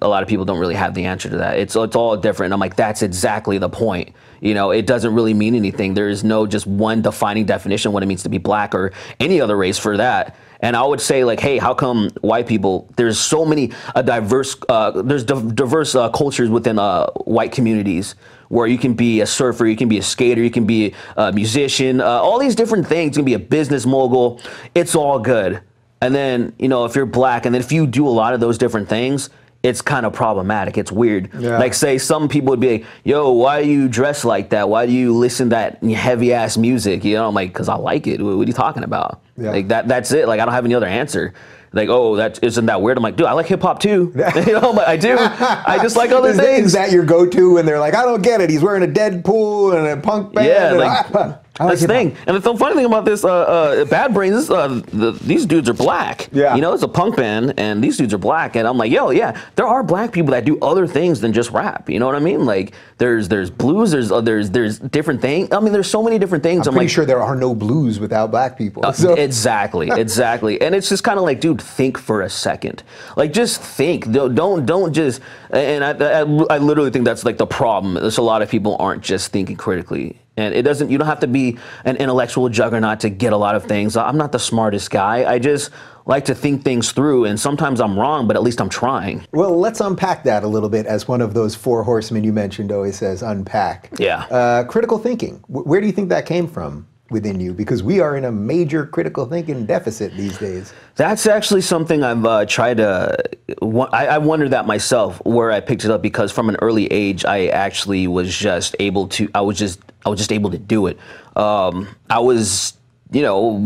a lot of people don't really have the answer to that. It's all different. And I'm like, that's exactly the point. You know, it doesn't really mean anything. There is no just one defining definition of what it means to be black, or any other race for that. And I would say, like, hey, how come white people, there's so many diverse cultures within white communities, where you can be a surfer, you can be a skater, you can be a musician, all these different things. You can be a business mogul. It's all good. And then, you know, if you're black, and then if you do a lot of those different things, it's kind of problematic. It's weird. Yeah. Like, say, some people would be like, yo, why do you dress like that? Why do you listen to that heavy ass music? You know, I'm like, because I like it. What are you talking about? Yeah. Like, that's it. Like, I don't have any other answer. Like, oh, isn't that weird? I'm like, dude, I like hip hop too. You know, I do. I just like other things. Is that your go-to when they're like, I don't get it. He's wearing a Deadpool and a punk band. Yeah, like, that's the thing. And the funny thing about this, Bad Brains, these dudes are black. Yeah. You know, it's a punk band, and these dudes are black. And I'm like, yo, yeah, there are black people that do other things than just rap. You know what I mean? Like, there's blues, there's different things. I mean, there's so many different things. I'm pretty sure there are no blues without black people. So. Exactly. And it's just kind of like, dude, think for a second. Like, just think. Don't just. And I literally think that's like the problem. There's a lot of people aren't just thinking critically. And you don't have to be an intellectual juggernaut to get a lot of things. I'm not the smartest guy. I just like to think things through, and sometimes I'm wrong, but at least I'm trying. Well, let's unpack that a little bit, as one of those four horsemen you mentioned always says, unpack. Yeah. Critical thinking. Where do you think that came from within you? Because we are in a major critical thinking deficit these days. That's actually something I've tried to, I wondered that myself, where I picked it up, because from an early age, I actually was just able to, I was just able to do it. I was, you know,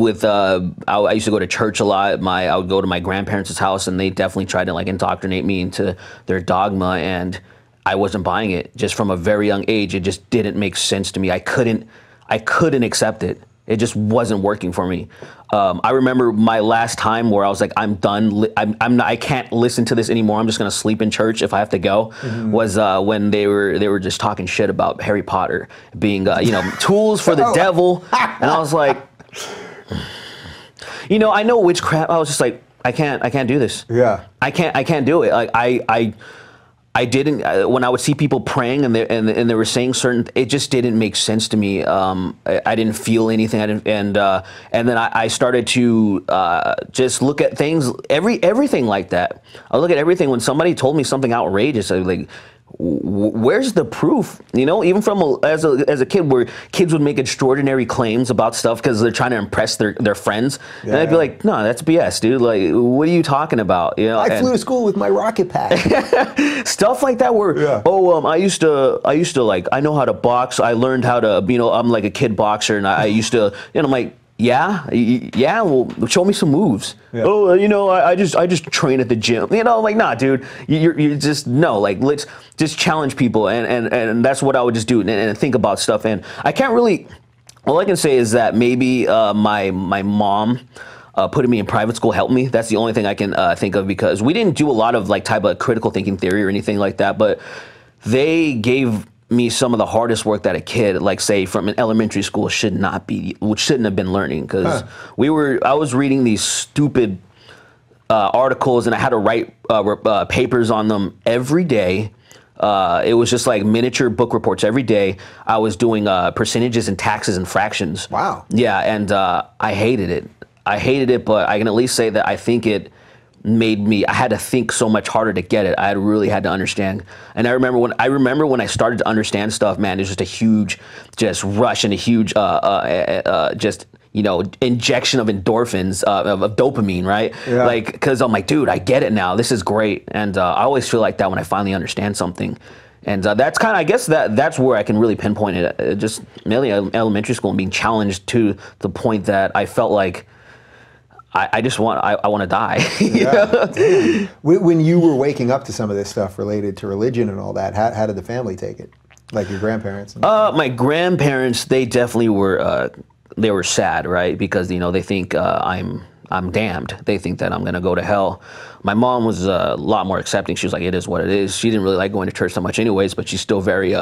I used to go to church a lot. I would go to my grandparents' house, and they definitely tried to, like, indoctrinate me into their dogma, and I wasn't buying it. Just from a very young age, it just didn't make sense to me. I couldn't accept it. It just wasn't working for me. I remember my last time where I was like, I'm done. I can't listen to this anymore. I'm just gonna sleep in church if I have to go. Mm-hmm. Was when they were just talking shit about Harry Potter being, you know, tools for the devil, and I was like, you know, I know witchcraft. I was just like, I can't do this. Yeah. I can't do it. Like, I didn't, when I would see people praying and they were saying certain, it just didn't make sense to me. I didn't feel anything. And then I started to just look at things, everything like that. I look at everything. When somebody told me something outrageous, I was like, where's the proof? You know, even from as a kid, where kids would make extraordinary claims about stuff because they're trying to impress their friends, yeah. And I'd be like, no, that's BS, dude. Like, what are you talking about? You know, I flew to school with my rocket pack. Stuff like that. Where I used to like, I know how to box. I learned how to, you know, I'm like a kid boxer, and I used to, you know, I'm like, yeah. Well, show me some moves. Yeah. Oh, you know, I just train at the gym. You know, I'm like, nah, dude. You just no. Like, let's just challenge people, and that's what I would just do, and think about stuff. And I can't really. All I can say is that maybe my mom putting me in private school helped me. That's the only thing I can think of, because we didn't do a lot of like type of critical thinking theory or anything like that, but they gave me some of the hardest work that a kid, like, say, from an elementary school shouldn't have been learning, because I was reading these stupid articles, and I had to write papers on them every day. It was just like miniature book reports every day. I was doing percentages and taxes and fractions. Wow. Yeah, and I hated it, but I can at least say that I think it I had to think so much harder to get it. I really had to understand. And I remember when I started to understand stuff, man, there's just a huge rush and a huge just, injection of endorphins, of dopamine, right? Yeah. Like, because I'm like, dude, I get it now. This is great. And I always feel like that when I finally understand something. And that's kind of, I guess that's where I can really pinpoint it. Just mainly elementary school and being challenged to the point that I felt like I want to die. Yeah. When you were waking up to some of this stuff related to religion and all that, how did the family take it? Like your grandparents? My grandparents, they definitely were. They were sad, right? Because they think I'm damned. They think that I'm gonna go to hell. My mom was a lot more accepting. She was like, it is what it is. She didn't really like going to church so much, anyways. But she's still very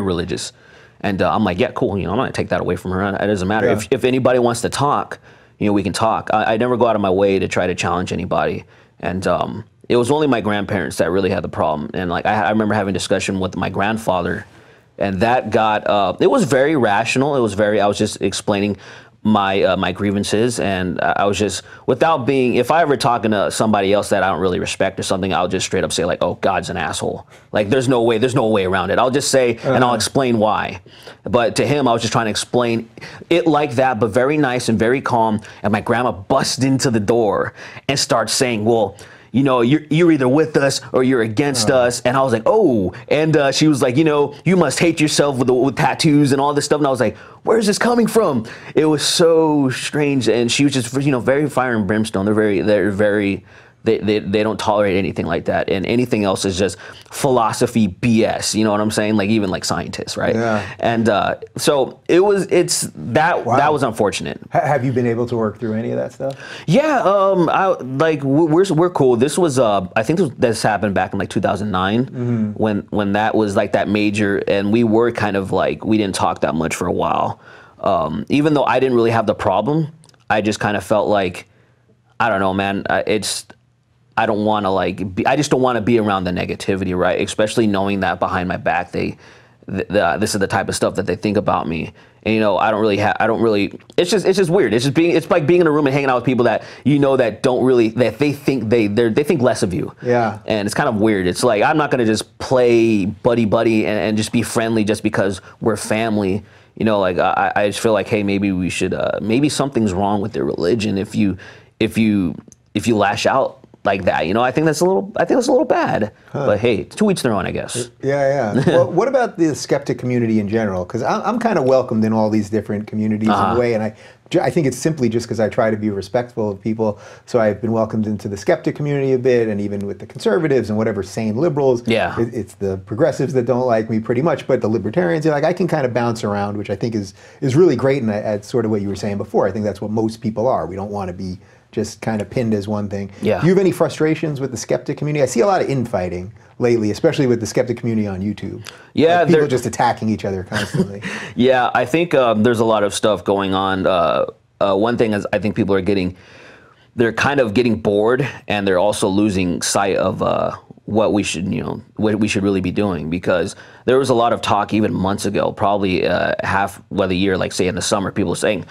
religious. And I'm like, yeah, cool. I'm not gonna take that away from her. It doesn't matter. Yeah. If anybody wants to talk, we can talk. I never go out of my way to try to challenge anybody. And it was only my grandparents that really had the problem. And like I remember having a discussion with my grandfather. And that got, it was very rational. I was just explaining my grievances, and I was just, without being, if I ever talking to somebody else that I don't really respect or something, I'll just straight up say like, oh, God's an asshole. Like there's no way around it. I'll just say, and I'll explain why. But to him, I was just trying to explain it like that, but very nice and very calm. And my grandma busts into the door and starts saying, well, you're either with us or you're against us. And I was like, oh. And she was like, you must hate yourself with tattoos and all this stuff. And I was like, where's this coming from? It was so strange. And she was just, very fire and brimstone. They're very, they don't tolerate anything like that. And anything else is just philosophy BS. You know what I'm saying? Like even like scientists, right? Yeah. And so that was unfortunate. Have you been able to work through any of that stuff? Yeah, we're cool. This was I think this happened back in like 2009 when that was like that major, and we were kind of like, we didn't talk that much for a while. Even though I didn't really have the problem, I just kind of felt like, I don't know, man. I don't want to I just don't want to be around the negativity, right? Especially knowing that behind my back, this is the type of stuff that they think about me. And I don't really, it's just weird. It's like being in a room and hanging out with people that that don't really, that they think they think less of you. Yeah. And it's kind of weird. It's like, I'm not going to just play buddy and just be friendly just because we're family. Like I just feel like, hey, maybe we should, maybe something's wrong with their religion if you lash out like that. I think that's a little bad. But hey, to each their own, I guess. Yeah. Well, what about the skeptic community in general? Because I'm kind of welcomed in all these different communities in a way, and I think it's simply just because I try to be respectful of people. So I've been welcomed into the skeptic community a bit, and even with the conservatives and whatever sane liberals. Yeah. It's the progressives that don't like me pretty much, but the libertarians, I can kind of bounce around, which I think is really great, and that's sort of what you were saying before. I think that's what most people are. We don't want to be just kind of pinned as one thing. Yeah. Do you have any frustrations with the skeptic community? I see a lot of infighting lately, especially with the skeptic community on YouTube. Yeah, like people just attacking each other constantly. Yeah, I think there's a lot of stuff going on. One thing is, I think people they're kind of getting bored, and they're also losing sight of what we should really be doing, because there was a lot of talk even months ago, probably half the year, like say in the summer, people were saying,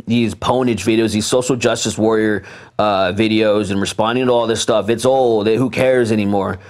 these ponage videos, these social justice warrior videos, and responding to all this stuff, it's old, who cares anymore?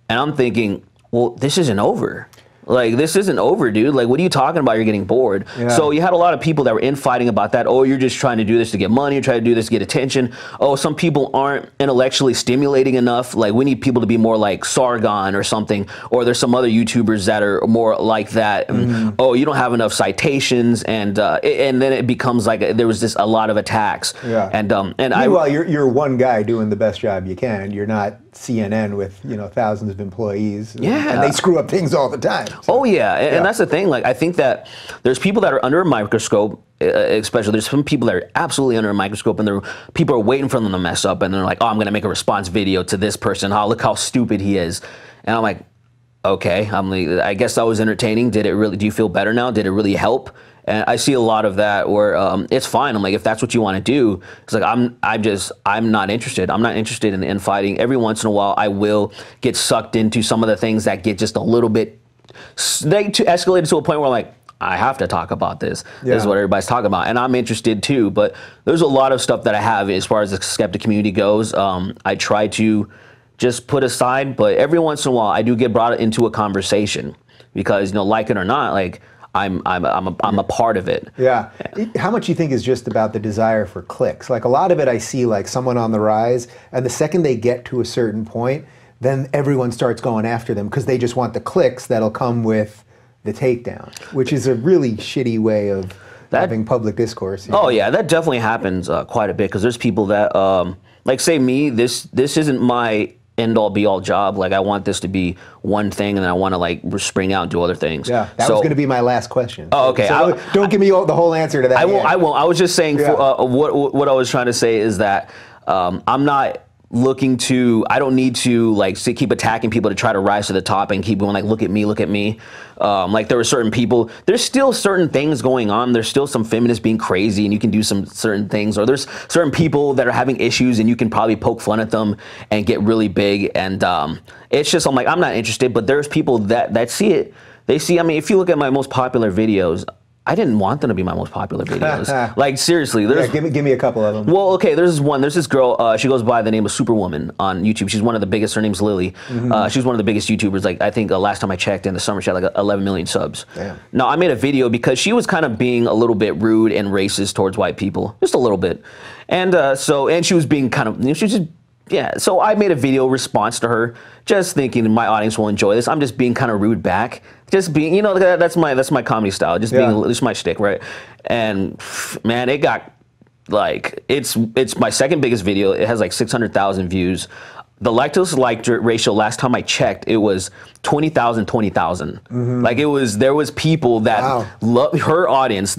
And I'm thinking, well, this isn't over. Like, this isn't over, dude. Like, what are you talking about? You're getting bored. Yeah. So you had a lot of people that were infighting about that. Oh, you're just trying to do this to get money. You're trying to do this to get attention. Oh, some people aren't intellectually stimulating enough. Like, we need people to be more like Sargon or something. Or there's some other YouTubers that are more like that. Mm-hmm. Oh, you don't have enough citations. And then it becomes like there was a lot of attacks. Yeah. And meanwhile, you're one guy doing the best job you can. You're not CNN with thousands of employees. Yeah. And they screw up things all the time. So, oh yeah, and that's the thing. Like, I think that there's people that are under a microscope, especially there's some people that are absolutely under a microscope, and people are waiting for them to mess up, and they're like, oh, I'm gonna make a response video to this person. Oh, look how stupid he is. And I'm like, okay, I guess that was entertaining. Did it really? Do you feel better now? Did it really help? And I see a lot of that where it's fine. I'm like, if that's what you want to do, it's like I'm not interested. I'm not interested in infighting. Every once in a while, I will get sucked into some of the things that get just a little bit escalated to a point where I'm like, I have to talk about this. Yeah. This is what everybody's talking about, and I'm interested too. But there's a lot of stuff that I have as far as the skeptic community goes. I try to just put aside, but every once in a while, I do get brought into a conversation because, like it or not, like, I'm a part of it. Yeah. How much do you think is just about the desire for clicks? Like a lot of it I see like someone on the rise, and the second they get to a certain point, then everyone starts going after them because they just want the clicks that'll come with the takedown, which is a really shitty way of having public discourse. Oh yeah, that definitely happens quite a bit because there's people that, like say me, this isn't my end-all be-all job. Like I want this to be one thing, and I want to like spring out and do other things. Yeah, that was going to be my last question. Oh, okay. So don't give me the whole answer to that. I won't. I won't. I was just saying what I was trying to say is that I'm not looking to, I don't need to like keep attacking people to try to rise to the top and keep going like, look at me, look at me. Like there were certain people, there's still certain things going on. There's still some feminists being crazy and you can do some certain things, or there's certain people that are having issues and you can probably poke fun at them and get really big. And it's just, I'm like, I'm not interested, but there's people that see it. They see, I mean, if you look at my most popular videos, I didn't want them to be my most popular videos. Like seriously, give me a couple of them. Well, okay, there's this girl. She goes by the name of Superwoman on YouTube. She's one of the biggest. Her name's Lily. She's one of the biggest YouTubers. Like I think last time I checked in the summer, she had like 11 million subs. Damn. Now I made a video because she was kind of being a little bit rude and racist towards white people, just a little bit, and she was being kind of, she was just. Yeah, so I made a video response to her, just thinking my audience will enjoy this. I'm just being kind of rude back, just being, that's my comedy style, just being, just my shtick, right? And man, it got like, it's my second biggest video. It has like 600,000 views. The like ratio last time I checked, it was 20,000, 20,000. Like there was people that love her audience.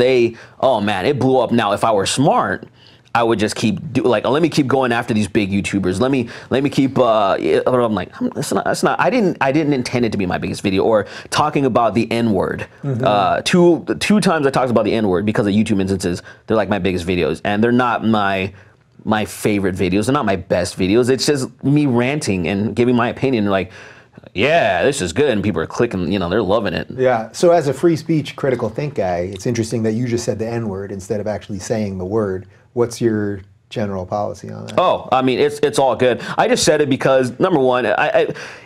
Oh man, it blew up. Now, if I were smart, I would just let me keep going after these big YouTubers. Let me keep. I'm like, that's not. I didn't intend it to be my biggest video, or talking about the N-word. Two times I talked about the N-word because of YouTube instances. They're like my biggest videos, and they're not my favorite videos. They're not my best videos. It's just me ranting and giving my opinion. Like, yeah, this is good, and people are clicking. They're loving it. Yeah. So as a free speech critical think guy, it's interesting that you just said the N-word instead of actually saying the word. What's your general policy on that? Oh, I mean, it's all good. I just said it because, number one,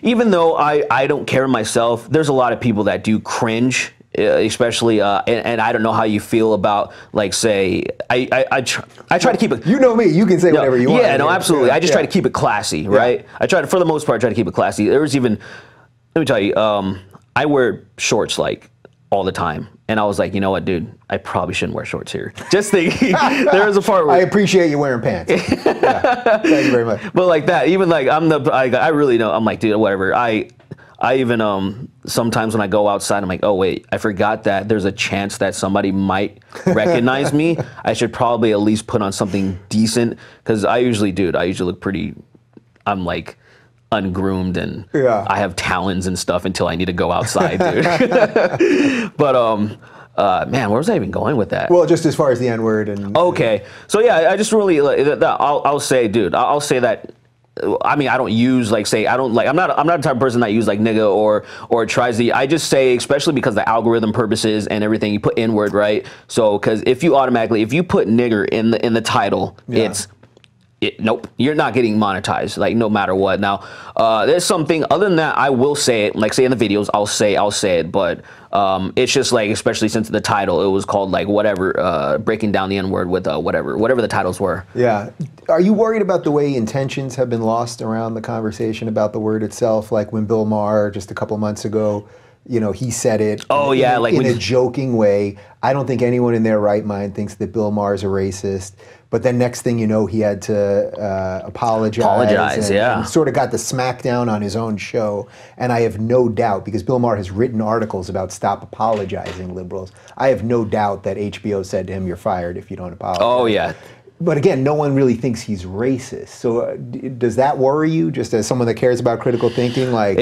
even though I don't care myself, there's a lot of people that do cringe, especially, and I don't know how you feel about, like, say, I try to keep it. You know me, you can say whatever you want. Yeah, no, absolutely. I just try to keep it classy, right? I try to, for the most part, try to keep it classy. There was even, let me tell you, I wear shorts, like, all the time. And I was like, you know what, dude, I probably shouldn't wear shorts here. Just thinking, there was a part where... I appreciate you wearing pants. Thank you very much. But like that, even like, I really know, I'm like, dude, whatever. I even, sometimes when I go outside, I'm like, oh wait, I forgot that there's a chance that somebody might recognize me. I should probably at least put on something decent. Cause I usually look pretty, I'm like, ungroomed, and I have talons and stuff until I need to go outside, dude. But man, where was I even going with that? Well, just as far as the N-word and okay, so yeah, I just really I'll say, dude, I'll say that. I mean, I don't use I'm not the type of person that use like nigga or tries to. I just say, especially because the algorithm purposes and everything, you put N-word, right? So because if you put nigger in the title, nope, you're not getting monetized, like no matter what. Now, there's something other than that. I will say it, like say in the videos, I'll say it, but it's just like, especially since the title, it was called like whatever, breaking down the N-word with whatever the titles were. Yeah. Are you worried about the way intentions have been lost around the conversation about the word itself? Like when Bill Maher just a couple months ago, he said it in a joking way. I don't think anyone in their right mind thinks that Bill Maher is a racist. But then next thing you know, he had to apologize and sort of got the smackdown on his own show. And I have no doubt, because Bill Maher has written articles about stop apologizing, liberals. I have no doubt that HBO said to him, you're fired if you don't apologize. Oh, yeah. But again, no one really thinks he's racist. So does that worry you, just as someone that cares about critical thinking? Like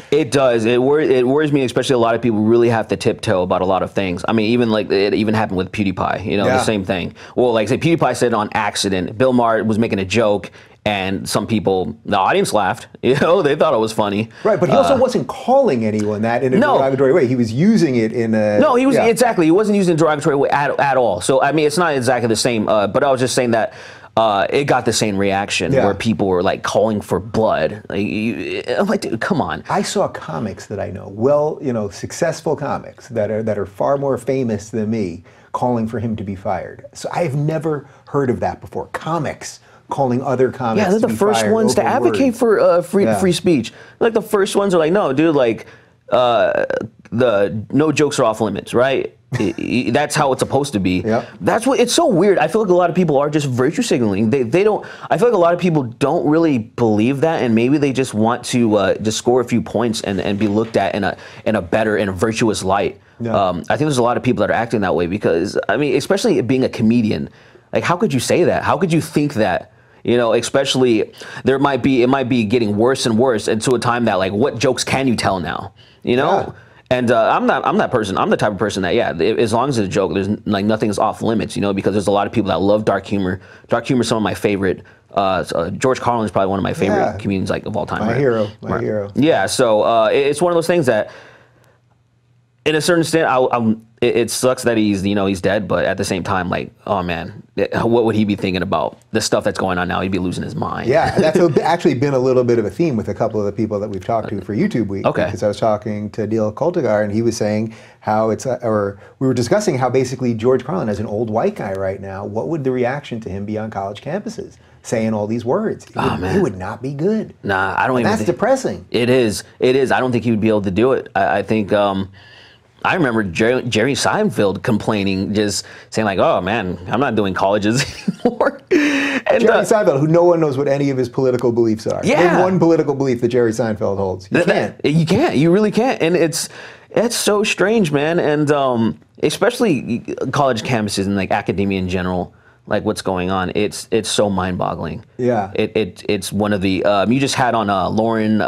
it does. It worries me, especially a lot of people really have to tiptoe about a lot of things. I mean, even like it even happened with PewDiePie. The same thing. Well, like say PewDiePie said it on accident. Bill Maher was making a joke, and some people, the audience laughed. They thought it was funny. Right, but he also wasn't calling anyone that in a derogatory way. He was using it in a... No, he was exactly. He wasn't using a derogatory way at all. So I mean, it's not exactly the same. But I was just saying that it got the same reaction where people were like calling for blood. Like, I'm like, dude, come on. I saw comics that I know, successful comics that are far more famous than me, calling for him to be fired. So I've never heard of that before. Comics calling other comics to be fired. Yeah, they're the first ones to advocate for free speech. Like the first ones are like, no, dude, like the no jokes are off limits, right? That's how it's supposed to be. Yep. That's what it's so weird. I feel like a lot of people are just virtue signaling. They don't. I feel like a lot of people don't really believe that, and maybe they just want to just score a few points and be looked at in a better, in a virtuous light. Yeah. I think there's a lot of people that are acting that way because, I mean, especially being a comedian, like how could you say that? How could you think that? You know, especially it might be getting worse and worse, and to a time that like, what jokes can you tell now? You know. Yeah. And I'm that person. I'm the type of person that, as long as it's a joke, there's like nothing is off limits, you know, because there's a lot of people that love dark humor. Dark humor is some of my favorite. George Carlin is probably one of my favorite comedians like of all time. My hero. Hero. Yeah, so it's one of those things that, in a certain extent, it sucks that he's dead, but at the same time, like, oh man, what would he be thinking about the stuff that's going on now? He'd be losing his mind. Yeah, that's actually been a little bit of a theme with a couple of the people that we've talked to for YouTube Week. Okay. Because I was talking to Dil Koltegar, and he was saying how we were discussing how basically George Carlin, as an old white guy right now, what would the reaction to him be on college campuses? Saying all these words. It would not be good. Nah, I don't even think. That's depressing. It is. I don't think he would be able to do it. I think. I remember Jerry Seinfeld complaining, just saying like, "Oh man, I'm not doing colleges anymore." And, Jerry Seinfeld, who no one knows what any of his political beliefs are. Yeah. Name one political belief that Jerry Seinfeld holds. You can't. You can't. You really can't. And it's so strange, man. And especially college campuses and like academia in general, like what's going on. It's so mind-boggling. Yeah. It's one of the you just had on Lauren.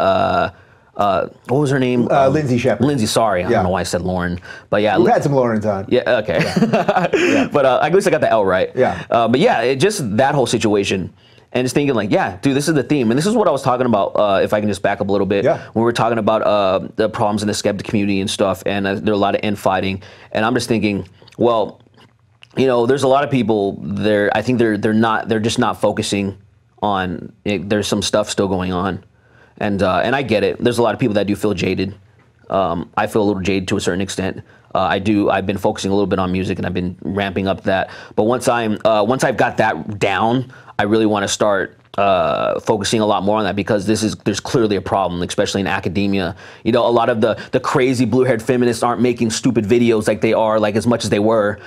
What was her name? Lindsay Shepherd. Lindsay, sorry. I don't know why I said Lauren. But yeah. We've had some Laurens on. Yeah, okay. Yeah. But at least I got the L right. Yeah. But yeah, just that whole situation. And just thinking like, yeah, dude, this is the theme. And this is what I was talking about, if I can just back up a little bit. Yeah. When we were talking about the problems in the skeptic community and stuff, and there are a lot of infighting. And I'm just thinking, well, you know, there's a lot of people there. I think they're just not focusing on there's some stuff still going on. And I get it. There's a lot of people that do feel jaded. I feel a little jaded to a certain extent. I've been focusing a little bit on music, and I've been ramping up that. But once I've got that down, I really want to start focusing a lot more on that, because there's clearly a problem, especially in academia. You know, a lot of the crazy blue-haired feminists aren't making stupid videos like they are, like as much as they were.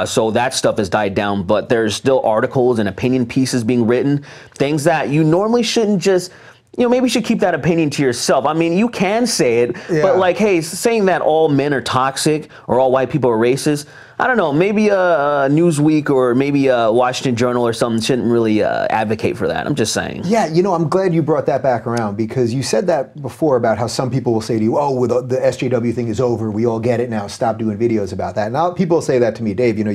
So that stuff has died down. But there's still articles and opinion pieces being written, things that you normally shouldn't just. You know, maybe you should keep that opinion to yourself. I mean, you can say it, but like, hey, saying that all men are toxic or all white people are racist, I don't know, maybe a Newsweek or maybe a Washington Journal or something shouldn't really advocate for that. I'm just saying. Yeah, you know, I'm glad you brought that back around, because you said that before about how some people will say to you, oh, well, the SJW thing is over. We all get it now. Stop doing videos about that. Now people say that to me, Dave, you know,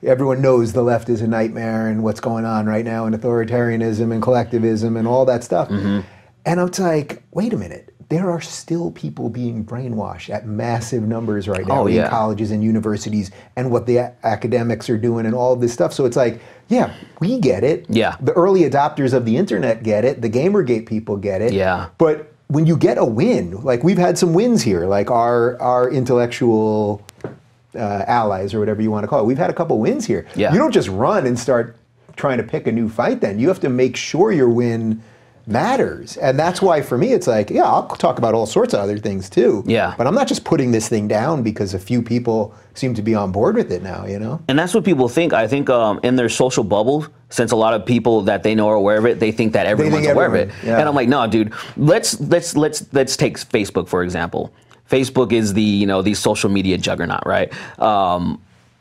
everyone knows the left is a nightmare and what's going on right now, and authoritarianism and collectivism and all that stuff. Mm-hmm. And I'm like, wait a minute. There are still people being brainwashed at massive numbers right now in colleges and universities, and what the academics are doing and all of this stuff. So it's like, yeah, we get it. Yeah. The early adopters of the internet get it. The Gamergate people get it. Yeah. But when you get a win, like we've had some wins here, like our intellectual allies or whatever you want to call it. We've had a couple wins here. Yeah. You don't just run and start trying to pick a new fight then. You have to make sure your win matters. And that's why for me it's like, yeah, I'll talk about all sorts of other things too. Yeah. But I'm not just putting this thing down because a few people seem to be on board with it now, you know? And that's what people think. I think in their social bubble, since a lot of people that they know are aware of it, they think that everyone's aware of it. Yeah. And I'm like, no, dude, let's take Facebook, for example. Facebook is the social media juggernaut, right?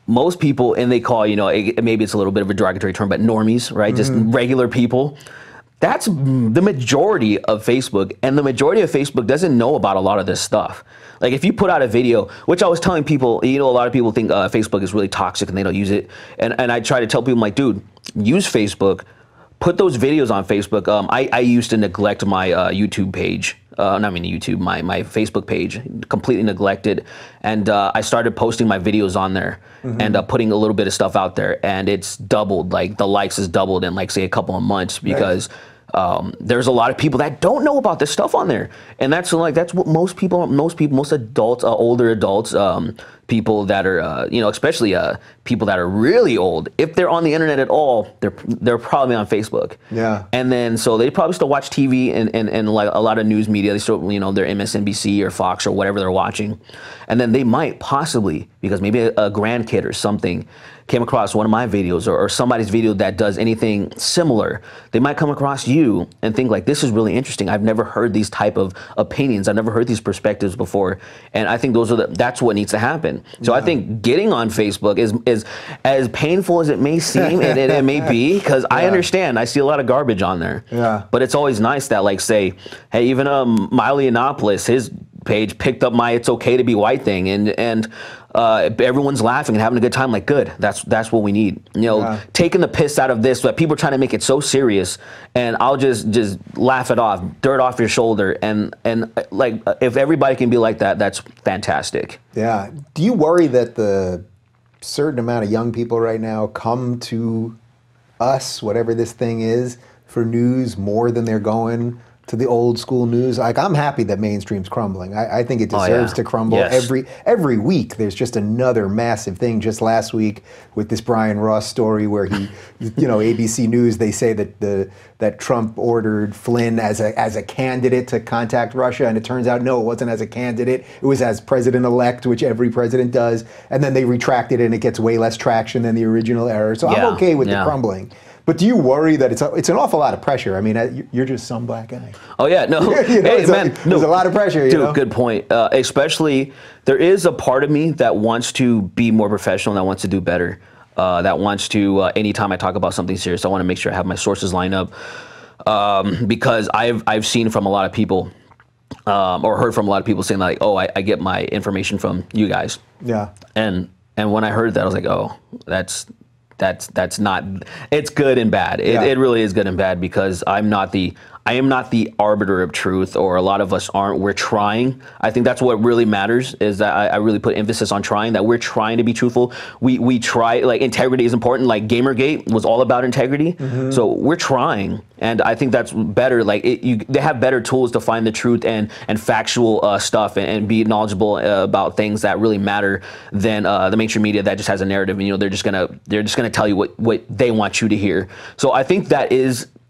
Most people, and they call, maybe it's a little bit of a derogatory term, but normies, right? Just regular people. That's the majority of Facebook, and the majority of Facebook doesn't know about a lot of this stuff. Like if you put out a video, which I was telling people, a lot of people think Facebook is really toxic and they don't use it. And I try to tell people, I'm like, dude, use Facebook, put those videos on Facebook. I used to neglect my YouTube page. My Facebook page, completely neglected. And I started posting my videos on there and putting a little bit of stuff out there. And it's doubled, like the likes has doubled in like, say, a couple of months because there's a lot of people that don't know about this stuff on there. And that's what most adults, older adults, people that are, especially people that are really old, if they're on the internet at all, they're probably on Facebook. Yeah. And then, so they probably still watch TV and like a lot of news media. They still, their MSNBC or Fox or whatever they're watching. And then they might possibly, because maybe a grandkid or something came across one of my videos or somebody's video that does anything similar, they might come across you and think like, this is really interesting. I've never heard these type of opinions. I've never heard these perspectives before. And I think that's what needs to happen. So I think getting on Facebook is as painful as it may seem, and it may be, because I understand. I see a lot of garbage on there. Yeah. But it's always nice that, like, say, hey, even Miley Yiannopoulos, his page picked up my "It's Okay to Be White" thing, and everyone's laughing and having a good time. Like, good. That's what we need. Taking the piss out of this, but people are trying to make it so serious, and I'll just laugh it off, dirt off your shoulder, and like, if everybody can be like that, that's fantastic. Yeah. Do you worry that the certain amount of young people right now come to us, whatever this thing is, for news more than they're going to the old school news? Like, I'm happy that mainstream's crumbling. I think it deserves to crumble. Yes. Every week there's just another massive thing. Just last week with this Brian Ross story where he, ABC News, they say that Trump ordered Flynn as a candidate to contact Russia, and it turns out no, it wasn't as a candidate. It was as president-elect, which every president does, and then they retracted it and it gets way less traction than the original error. So I'm okay with the crumbling. But do you worry that it's an awful lot of pressure? I mean, you're just some black guy. Oh yeah, no. Hey, man, there's a lot of pressure. Dude, good point. Especially, there is a part of me that wants to be more professional, and that wants to do better. That wants to, anytime I talk about something serious, I want to make sure I have my sources lined up. Because I've seen from a lot of people, or heard from a lot of people saying like, oh, I get my information from you guys. Yeah. And when I heard that, I was like, oh, that's not, it's good and bad. It really is good and bad, because I am not the arbiter of truth, or a lot of us aren't. We're trying. I think that's what really matters, is that I really put emphasis on trying, that we're trying to be truthful. We try, like, integrity is important. Like Gamergate was all about integrity. So we're trying. And I think that's better. Like, they have better tools to find the truth and factual stuff and be knowledgeable about things that really matter than the mainstream media that just has a narrative, and they're just gonna tell you what they want you to hear. So I think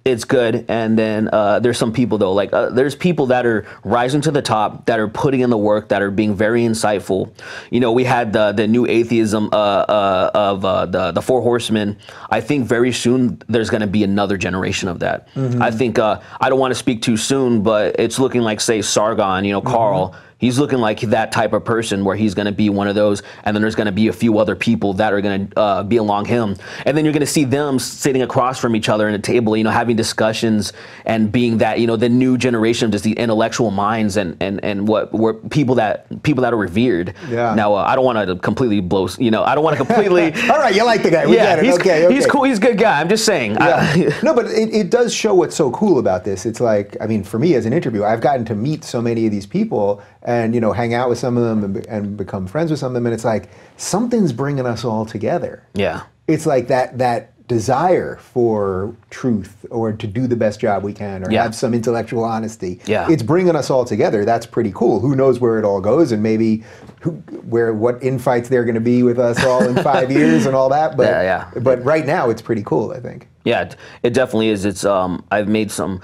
it's good. And then there's some people though, like there's people that are rising to the top, that are putting in the work, that are being very insightful. We had the new atheism of the Four Horsemen. I think very soon there's going to be another generation of that. I think I don't want to speak too soon, but it's looking like, say, Sargon, Carl. He's looking like that type of person, where he's going to be one of those, and then there's going to be a few other people that are going to be along him, and then you're going to see them sitting across from each other at a table, having discussions, and being that the new generation of just the intellectual minds and what people that are revered. Yeah. Now I don't want to completely blow. I don't want to completely. All right, you like the guy. We get it. Okay. He's cool. He's a good guy. I'm just saying. Yeah. No, but it does show what's so cool about this. It's like, I mean, for me as an interviewer, I've gotten to meet so many of these people, and hang out with some of them and become friends with some of them, and it's like something's bringing us all together. Yeah, it's like that desire for truth, or to do the best job we can, or have some intellectual honesty. Yeah, it's bringing us all together. That's pretty cool. Who knows where it all goes, and maybe what infights they're going to be with us all in 5 years and all that. But but right now it's pretty cool, I think. Yeah, it definitely is. It's I've made some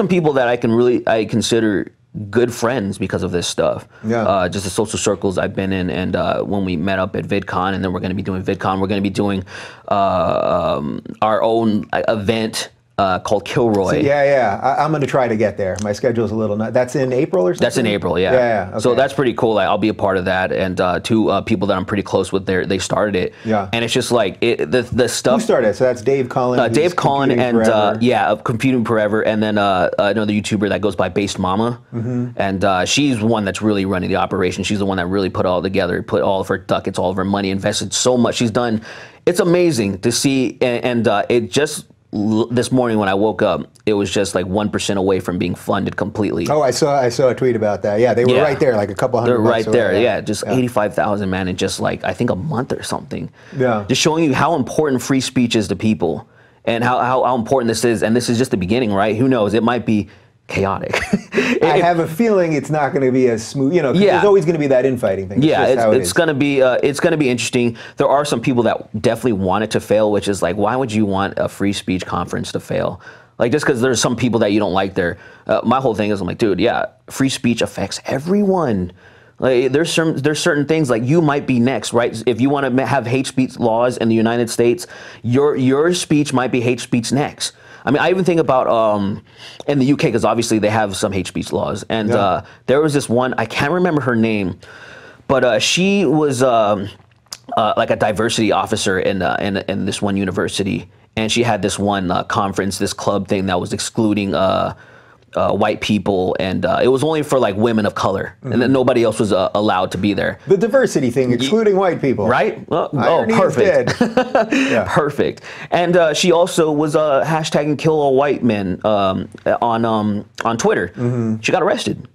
people that I consider good friends because of this stuff. Yeah. Just the social circles I've been in, and when we met up at VidCon, and then we're going to be doing VidCon, we're going to be doing our own event called Kilroy. So, I'm going to try to get there. My schedule's a little that's in April or something? That's in April, yeah. Yeah. Okay. So that's pretty cool. I'll be a part of that, and two people that I'm pretty close with, they started it. Yeah. And it's just like the stuff. Who started it? So that's Dave Cullen. Dave Cullen and of Computing Forever, and then another YouTuber that goes by Based Mama, and she's one that's really running the operation. She's the one that really put it all together, put all of her ducats, all of her money, invested so much. She's done. It's amazing to see, and it just this morning when I woke up, it was just like 1% away from being funded completely. Oh, I saw a tweet about that. Yeah, they were right there, like a couple hundred. They're right there. Away. Yeah, just 85,000, man, in just like I think a month or something. Yeah, just showing you how important free speech is to people, and how important this is. And this is just the beginning, right? Who knows? It might be chaotic. I have a feeling it's not going to be as smooth. You know, 'cause there's always going to be that infighting thing. Yeah, it's going to be interesting. There are some people that definitely want it to fail, which is like, why would you want a free speech conference to fail? Like, just because there's some people that you don't like there. My whole thing is, I'm like, dude, yeah, free speech affects everyone. Like, there's certain things, like you might be next, right? If you want to have hate speech laws in the United States, your speech might be hate speech next. I mean, I even think about in the UK, because obviously they have some hate speech laws. And there was this one, I can't remember her name, but she was like a diversity officer in this one university. And she had this one conference, this club thing that was excluding white people, and it was only for like women of color, and then nobody else was allowed to be there. The diversity thing, excluding white people, right? Oh, perfect. Yeah. Perfect. And she also was hashtagging "Kill All White Men" on Twitter. She got arrested,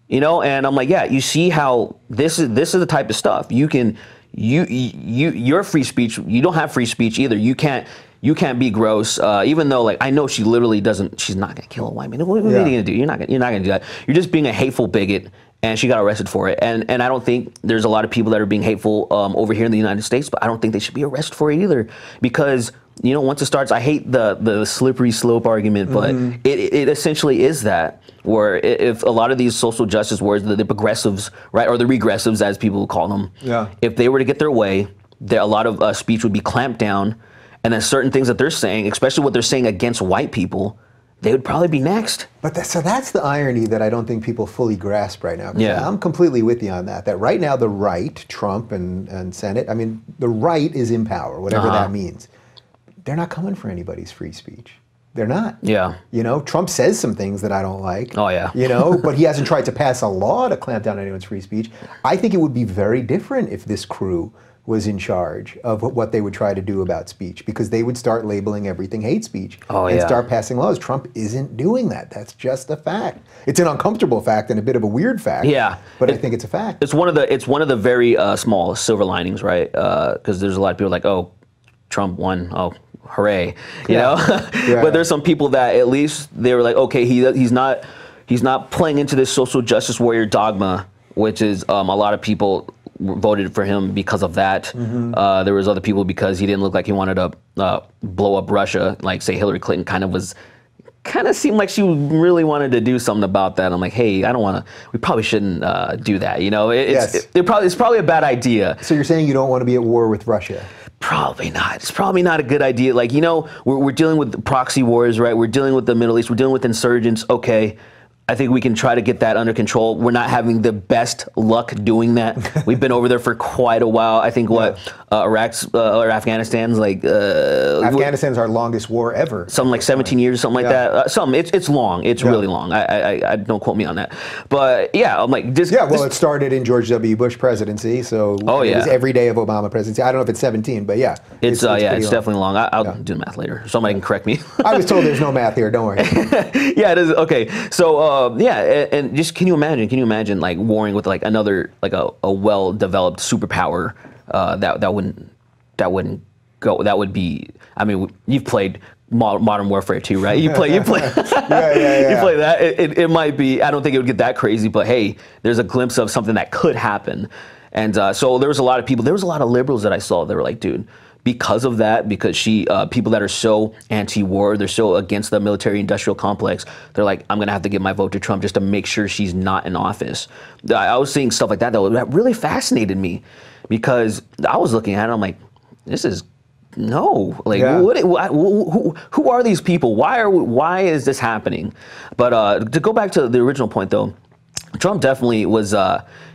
you know. And I'm like, yeah, you see how this is the type of stuff you can your free speech. You don't have free speech either. You can't be gross, even though, like, I know she literally doesn't. She's not gonna kill a white man. What are you gonna do? You're not gonna do that. You're just being a hateful bigot, and she got arrested for it. And I don't think there's a lot of people that are being hateful over here in the United States, but I don't think they should be arrested for it either, because you know, once it starts, I hate the slippery slope argument, but it essentially is that. Where if a lot of these social justice warriors, the progressives, right, or the regressives as people call them, if they were to get their way, a lot of speech would be clamped down. And then certain things that they're saying, especially what they're saying against white people, they would probably be next. But so that's the irony that I don't think people fully grasp right now. Yeah. I'm completely with you on that. That right now the right, Trump and Senate, I mean, the right is in power, whatever that means. They're not coming for anybody's free speech. They're not. Yeah. You know, Trump says some things that I don't like. Oh, yeah. You know, but he hasn't tried to pass a law to clamp down on anyone's free speech. I think it would be very different if this crew was in charge of what they would try to do about speech, because they would start labeling everything hate speech and start passing laws. Trump isn't doing that. That's just a fact. It's an uncomfortable fact and a bit of a weird fact. Yeah, but I think it's a fact. It's one of the very small silver linings, right? Because there's a lot of people like, oh, Trump won. Oh, hooray! You know. But there's some people that at least they were like, okay, he's not playing into this social justice warrior dogma, which is a lot of people voted for him because of that. There was other people because he didn't look like he wanted to blow up Russia, like say Hillary Clinton kind of seemed like she really wanted to do something about that. I'm like, hey, we probably shouldn't do that. You know, it's probably a bad idea. So you're saying you don't want to be at war with Russia? Probably not. It's probably not a good idea. Like, you know, we're dealing with proxy wars, right? We're dealing with the Middle East. We're dealing with insurgents. Okay. I think we can try to get that under control. We're not having the best luck doing that. We've been over there for quite a while. I think Iraq's or Afghanistan's like Afghanistan's our longest war ever. Something like 17 years, something like that. It's long. It's really long. I don't quote me on that. But yeah, I'm like it started in George W. Bush presidency, so it was every day of Obama presidency. I don't know if it's 17, but yeah. It's definitely long. I'll do the math later. Somebody can correct me. I was told there's no math here. Don't worry. Yeah, it is. Okay, so. And just can you imagine like warring with like another like a well-developed superpower that wouldn't go. That would be. I mean, you've played Modern Warfare 2, right? You play. You play that. It might be. I don't think it would get that crazy, but hey, there's a glimpse of something that could happen. And so there was a lot of people. There was a lot of liberals that I saw. They were like, dude. Because of that, because people that are so anti-war, they're so against the military-industrial complex, they're like, I'm going to have to give my vote to Trump just to make sure she's not in office. I was seeing stuff like that, though, that really fascinated me, because I was looking at it, I'm like, this is, no. Like, who are these people? Why is this happening? But to go back to the original point, though, Trump definitely was,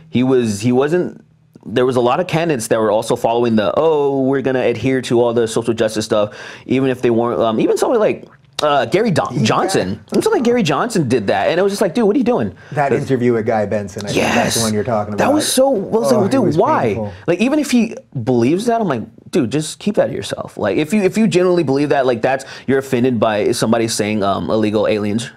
he wasn't, there was a lot of candidates that were also following we're going to adhere to all the social justice stuff, even if they weren't, even somebody like Gary Johnson. It was like Gary Johnson did that, and it was just like, dude, what are you doing? That interview with Guy Benson, I think that's the one you're talking about. That was so. Dude, why? Painful. Like, even if he believes that, I'm like, dude, just keep that to yourself. Like, if you genuinely believe that, like, you're offended by somebody saying illegal aliens,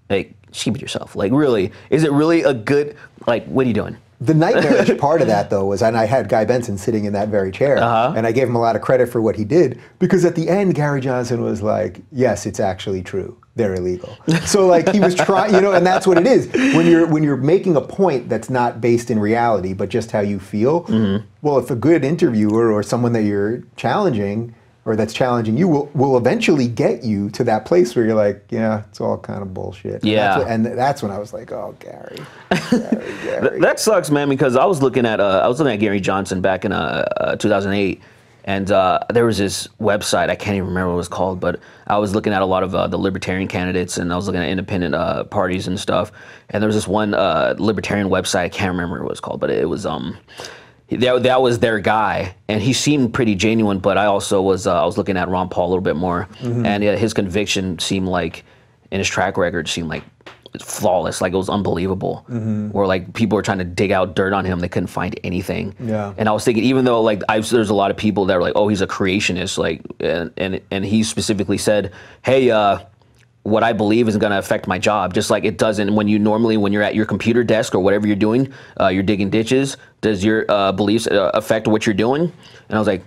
like, just keep it to yourself. Like, really, is it really a good? Like, what are you doing? The nightmarish part of that, though, was, and I had Guy Benson sitting in that very chair, and I gave him a lot of credit for what he did, because at the end, Gary Johnson was like, yes, it's actually true. They're illegal. So, like, he was trying, and that's what it is. When you're making a point that's not based in reality, but just how you feel, well, if a good interviewer or someone that you're challenging, or that's challenging you, will eventually get you to that place where you're like, yeah, it's all kind of bullshit. Yeah. And that's when I was like, oh, Gary. Gary. That sucks, man, because I was looking at Gary Johnson back in 2008, and there was this website, I can't even remember what it was called, but I was looking at a lot of the libertarian candidates, and I was looking at independent parties and stuff, and there was this one libertarian website, I can't remember what it was called, but it was that was their guy, and he seemed pretty genuine. But I also was looking at Ron Paul a little bit more, and his conviction seemed like, and his track record seemed like flawless, like it was unbelievable. Or like people were trying to dig out dirt on him, they couldn't find anything. Yeah. And I was thinking, even though like there's a lot of people that were like, oh, he's a creationist, like, and he specifically said, hey, what I believe is going to affect my job, just like it doesn't when you're at your computer desk or whatever you're doing, you're digging ditches. Does your beliefs affect what you're doing? And I was like,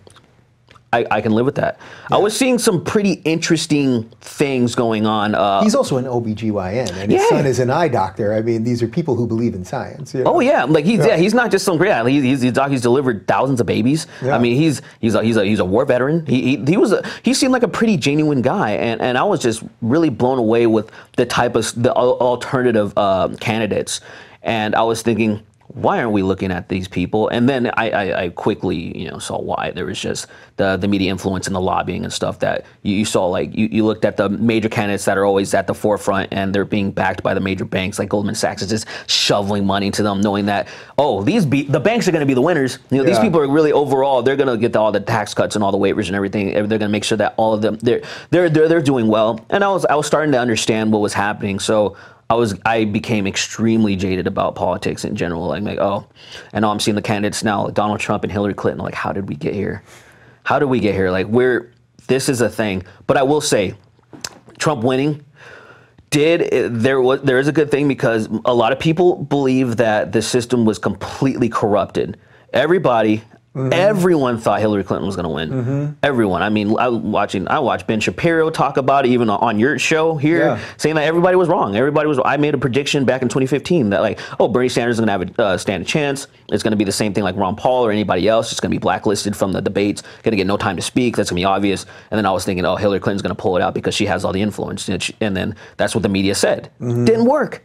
I can live with that. Yeah. I was seeing some pretty interesting things going on. He's also an OBGYN, and his son is an eye doctor. I mean, these are people who believe in science. Oh yeah, like he's not just some great. He's delivered thousands of babies. Yeah. I mean, he's a war veteran. He seemed like a pretty genuine guy, and I was just really blown away with the type of the alternative candidates, and I was thinking, why aren't we looking at these people? And then I quickly, saw why. There was just the media influence and the lobbying and stuff that you saw. Like you looked at the major candidates that are always at the forefront, and they're being backed by the major banks. Like Goldman Sachs is just shoveling money to them, knowing that the banks are going to be the winners. These people are really overall. They're going to get all the tax cuts and all the waivers and everything. They're going to make sure that all of them they're doing well. And I was starting to understand what was happening. So I became extremely jaded about politics in general. Like, and now I'm seeing the candidates now, like Donald Trump and Hillary Clinton. Like, how did we get here? How did we get here? Like, this is a thing. But I will say, Trump winning there is a good thing, because a lot of people believe that the system was completely corrupted. Everyone thought Hillary Clinton was going to win. Everyone. I mean, I watched Ben Shapiro talk about it, even on your show here, saying that everybody was wrong. I made a prediction back in 2015 that Bernie Sanders is going to have a stand a chance. It's going to be the same thing like Ron Paul or anybody else. It's going to be blacklisted from the debates. Going to get no time to speak. That's going to be obvious. And then I was thinking, Hillary Clinton's going to pull it out because she has all the influence. And then that's what the media said. Didn't work.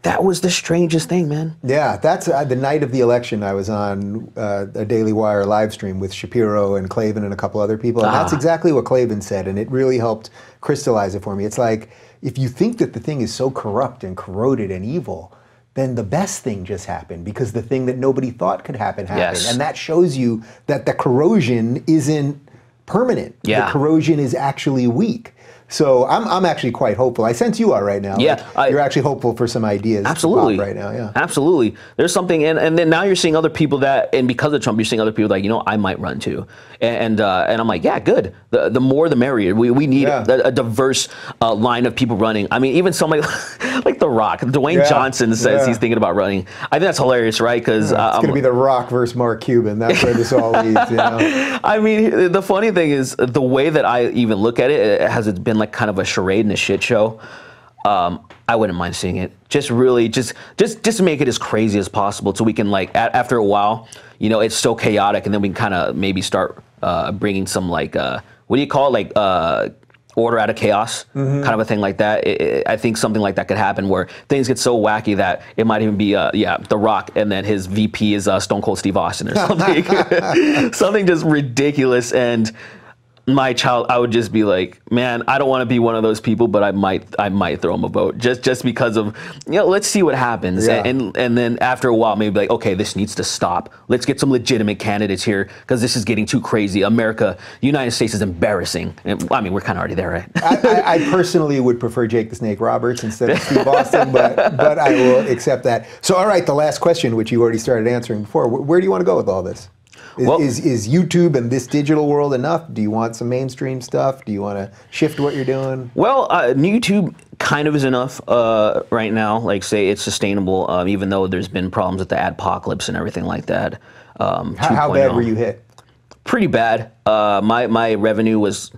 That was the strangest thing, man. Yeah, that's the night of the election. I was on a Daily Wire live stream with Shapiro and Klavan and a couple other people, and that's exactly what Klavan said, and it really helped crystallize it for me. It's like, if you think that the thing is so corrupt and corroded and evil, then the best thing just happened, because the thing that nobody thought could happen happened. Yes. And that shows you that the corrosion isn't permanent. Yeah. The corrosion is actually weak. So I'm actually quite hopeful. I sense you are right now. Yeah, like, you're actually hopeful for some ideas. Absolutely. To pop right now. Yeah, absolutely. There's something, and then now you're seeing other people and because of Trump, you're seeing other people like, I might run too, and I'm like, yeah, good. The more the merrier. We need a diverse line of people running. I mean, even somebody like The Rock, Dwayne Johnson says he's thinking about running. I think that's hilarious, right? Because it's going to be The Rock versus Mark Cuban. That's where this all leads. I mean, the funny thing is the way that I even look at it has been like kind of a charade and a shit show. I wouldn't mind seeing it. Just really, just make it as crazy as possible, so we can after a while, it's so chaotic, and then we can kind of maybe start bringing some what do you call it, order out of chaos, kind of a thing like that. I think something like that could happen where things get so wacky that it might even be The Rock, and then his VP is Stone Cold Steve Austin or something. Something just ridiculous. And my child, I would just be like, man, I don't want to be one of those people, but I might throw him a vote just because of, let's see what happens. Yeah. And then after a while, maybe like, okay, this needs to stop. Let's get some legitimate candidates here because this is getting too crazy. America, United States is embarrassing. And, I mean, we're kind of already there, right? I personally would prefer Jake the Snake Roberts instead of Steve Austin, but I will accept that. So, all right, the last question, which you already started answering before, where do you want to go with all this? Is YouTube and this digital world enough? Do you want some mainstream stuff? Do you want to shift what you're doing? Well, YouTube kind of is enough right now. Like, say it's sustainable, even though there's been problems with the adpocalypse and everything like that. How bad were you hit? Pretty bad. My revenue was,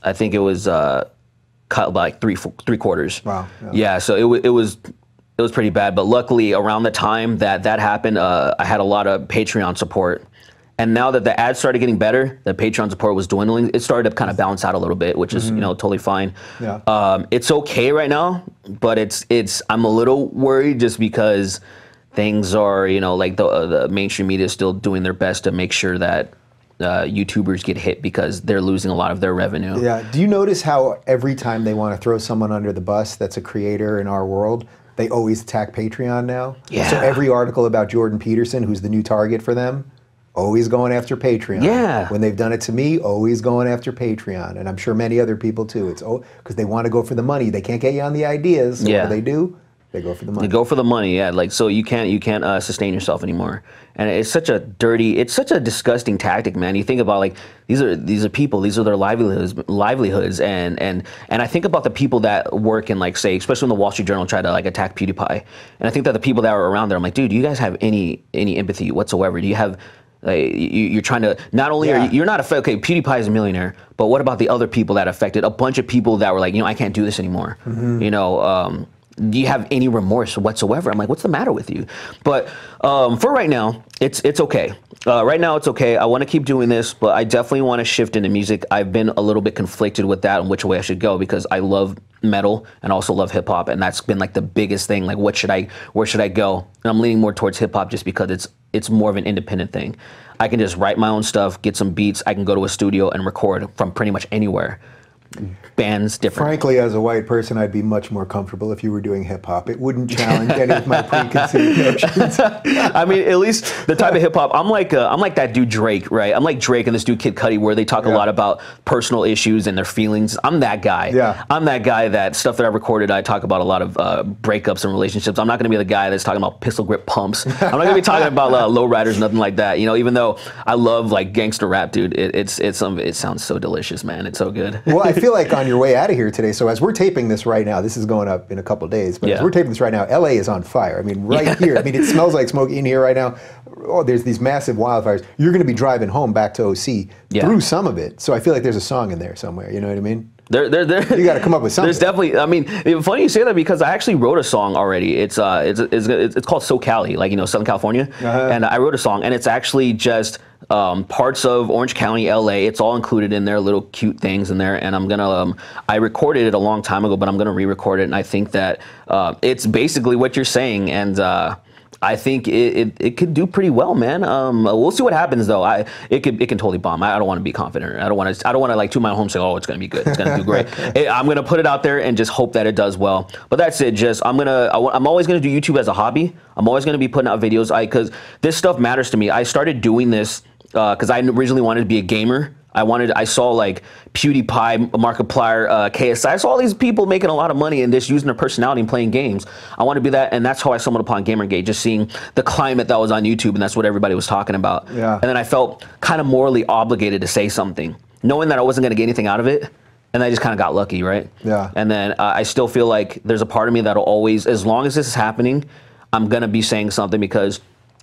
I think it was cut by like three quarters. Wow. Yeah, so it was pretty bad. But luckily, around the time that happened, I had a lot of Patreon support. And now that the ads started getting better, the Patreon support was dwindling. It started to kind of balance out a little bit, which is totally fine. Yeah. It's okay right now, but I'm a little worried just because things are like the mainstream media is still doing their best to make sure that YouTubers get hit because they're losing a lot of their revenue. Yeah. Do you notice how every time they want to throw someone under the bus that's a creator in our world, they always attack Patreon now? Yeah. So every article about Jordan Peterson, who's the new target for them, always going after Patreon. Yeah. When they've done it to me, always going after Patreon. And I'm sure many other people too. It's because they want to go for the money. They can't get you on the ideas. So what do? They go for the money. They go for the money, yeah. Like, so you can't sustain yourself anymore. And it's such a disgusting tactic, man. You think about like these are people, these are their livelihoods, and I think about the people that work in, like, say, especially when the Wall Street Journal tried to like attack PewDiePie, and I think that the people that were around there, I'm like, dude, do you guys have any empathy whatsoever? Do you have you're trying to not only you're not affected. Okay, PewDiePie is a millionaire, but what about the other people that affected? A bunch of people that were like, I can't do this anymore. Do you have any remorse whatsoever? I'm like, what's the matter with you? But for right now, it's okay. Right now, it's okay. I want to keep doing this, but I definitely want to shift into music. I've been a little bit conflicted with that and which way I should go because I love metal and also love hip hop, and that's been like the biggest thing. Like, where should I go? And I'm leaning more towards hip hop just because it's more of an independent thing. I can just write my own stuff, get some beats. I can go to a studio and record from pretty much anywhere. Bands different. Frankly, as a white person, I'd be much more comfortable if you were doing hip hop. It wouldn't challenge any of my preconceived notions. I mean, at least the type of hip hop. I'm like that dude Drake, right? I'm like Drake and this dude Kid Cudi, where they talk a lot about personal issues and their feelings. I'm that guy. Yeah. I'm that guy. That stuff that I recorded, I talk about a lot of breakups and relationships. I'm not going to be the guy that's talking about pistol grip pumps. I'm not going to be talking about lowriders, nothing like that. Even though I love like gangster rap, dude, it sounds so delicious, man. It's so good. Well, I feel like on your way out of here today, so as we're taping this right now, this is going up in a couple of days, but as we're taping this right now, LA is on fire. I mean, here. I mean, it smells like smoke in here right now. Oh, there's these massive wildfires. You're going to be driving home back to OC through some of it. So I feel like there's a song in there somewhere. You know what I mean? You got to come up with something. There's definitely. I mean, it's funny you say that because I actually wrote a song already. It's called So Cali, like Southern California, and I wrote a song, and it's actually just parts of Orange County, LA. It's all included in there, little cute things in there, and I'm gonna. I recorded it a long time ago, but I'm gonna re-record it, and I think that it's basically what you're saying, and I think it could do pretty well, man. We'll see what happens though. It can totally bomb. I don't want to be confident. I don't want to like to my home say, oh, it's gonna be good. It's gonna do great. I'm gonna put it out there and just hope that it does well. But that's it. I'm always gonna do YouTube as a hobby. I'm always gonna be putting out videos because this stuff matters to me. I started doing this because I originally wanted to be a gamer. I saw like PewDiePie, Markiplier, KSI. I saw all these people making a lot of money and just using their personality and playing games. I want to be that, and that's how I stumbled upon Gamergate, just seeing the climate that was on YouTube, and that's what everybody was talking about. Yeah. And then I felt kind of morally obligated to say something, knowing that I wasn't going to get anything out of it. And I just kind of got lucky, right? Yeah. And then I still feel like there's a part of me that'll always, as long as this is happening, I'm going to be saying something because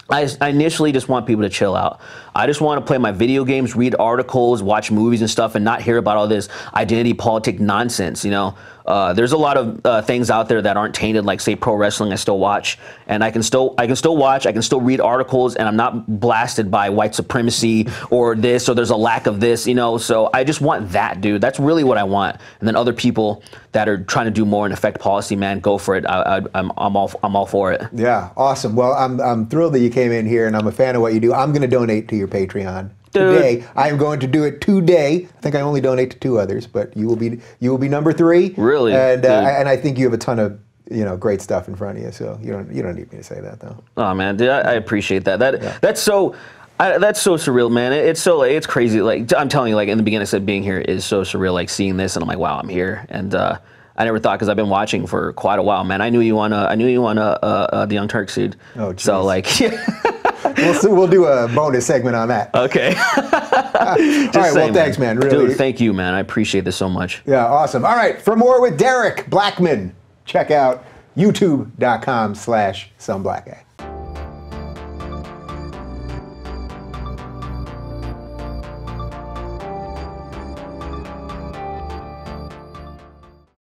I initially just want people to chill out. I just want to play my video games, read articles, watch movies and stuff, and not hear about all this identity politic nonsense. There's a lot of things out there that aren't tainted, like say pro wrestling. I still watch, and I can still watch. I can still read articles, and I'm not blasted by white supremacy or this or there's a lack of this. So I just want that, dude. That's really what I want. And then other people that are trying to do more and affect policy, man, go for it. I'm all for it. Yeah, awesome. Well, I'm thrilled that you came in here, and I'm a fan of what you do. I'm going to donate to your Patreon. today. I am going to do it today. I think I only donate to 2 others, but you will be number 3. Really? And I think you have a ton of great stuff in front of you. So you don't need me to say that though. Oh man, dude, I appreciate that. That's so surreal, man. It's crazy. Like I'm telling you, like in the beginning, I said being here is so surreal. Like seeing this, and I'm like, wow, I'm here. And I never thought, because I've been watching for quite a while, man. I knew you on the Young Turks, dude. Oh, geez. So like. We'll do a bonus segment on that. Okay. All right, well, thanks, man. Really. Dude, thank you, man. I appreciate this so much. Yeah, awesome. All right, for more with Derrick Blackman, check out youtube.com/someblackguy.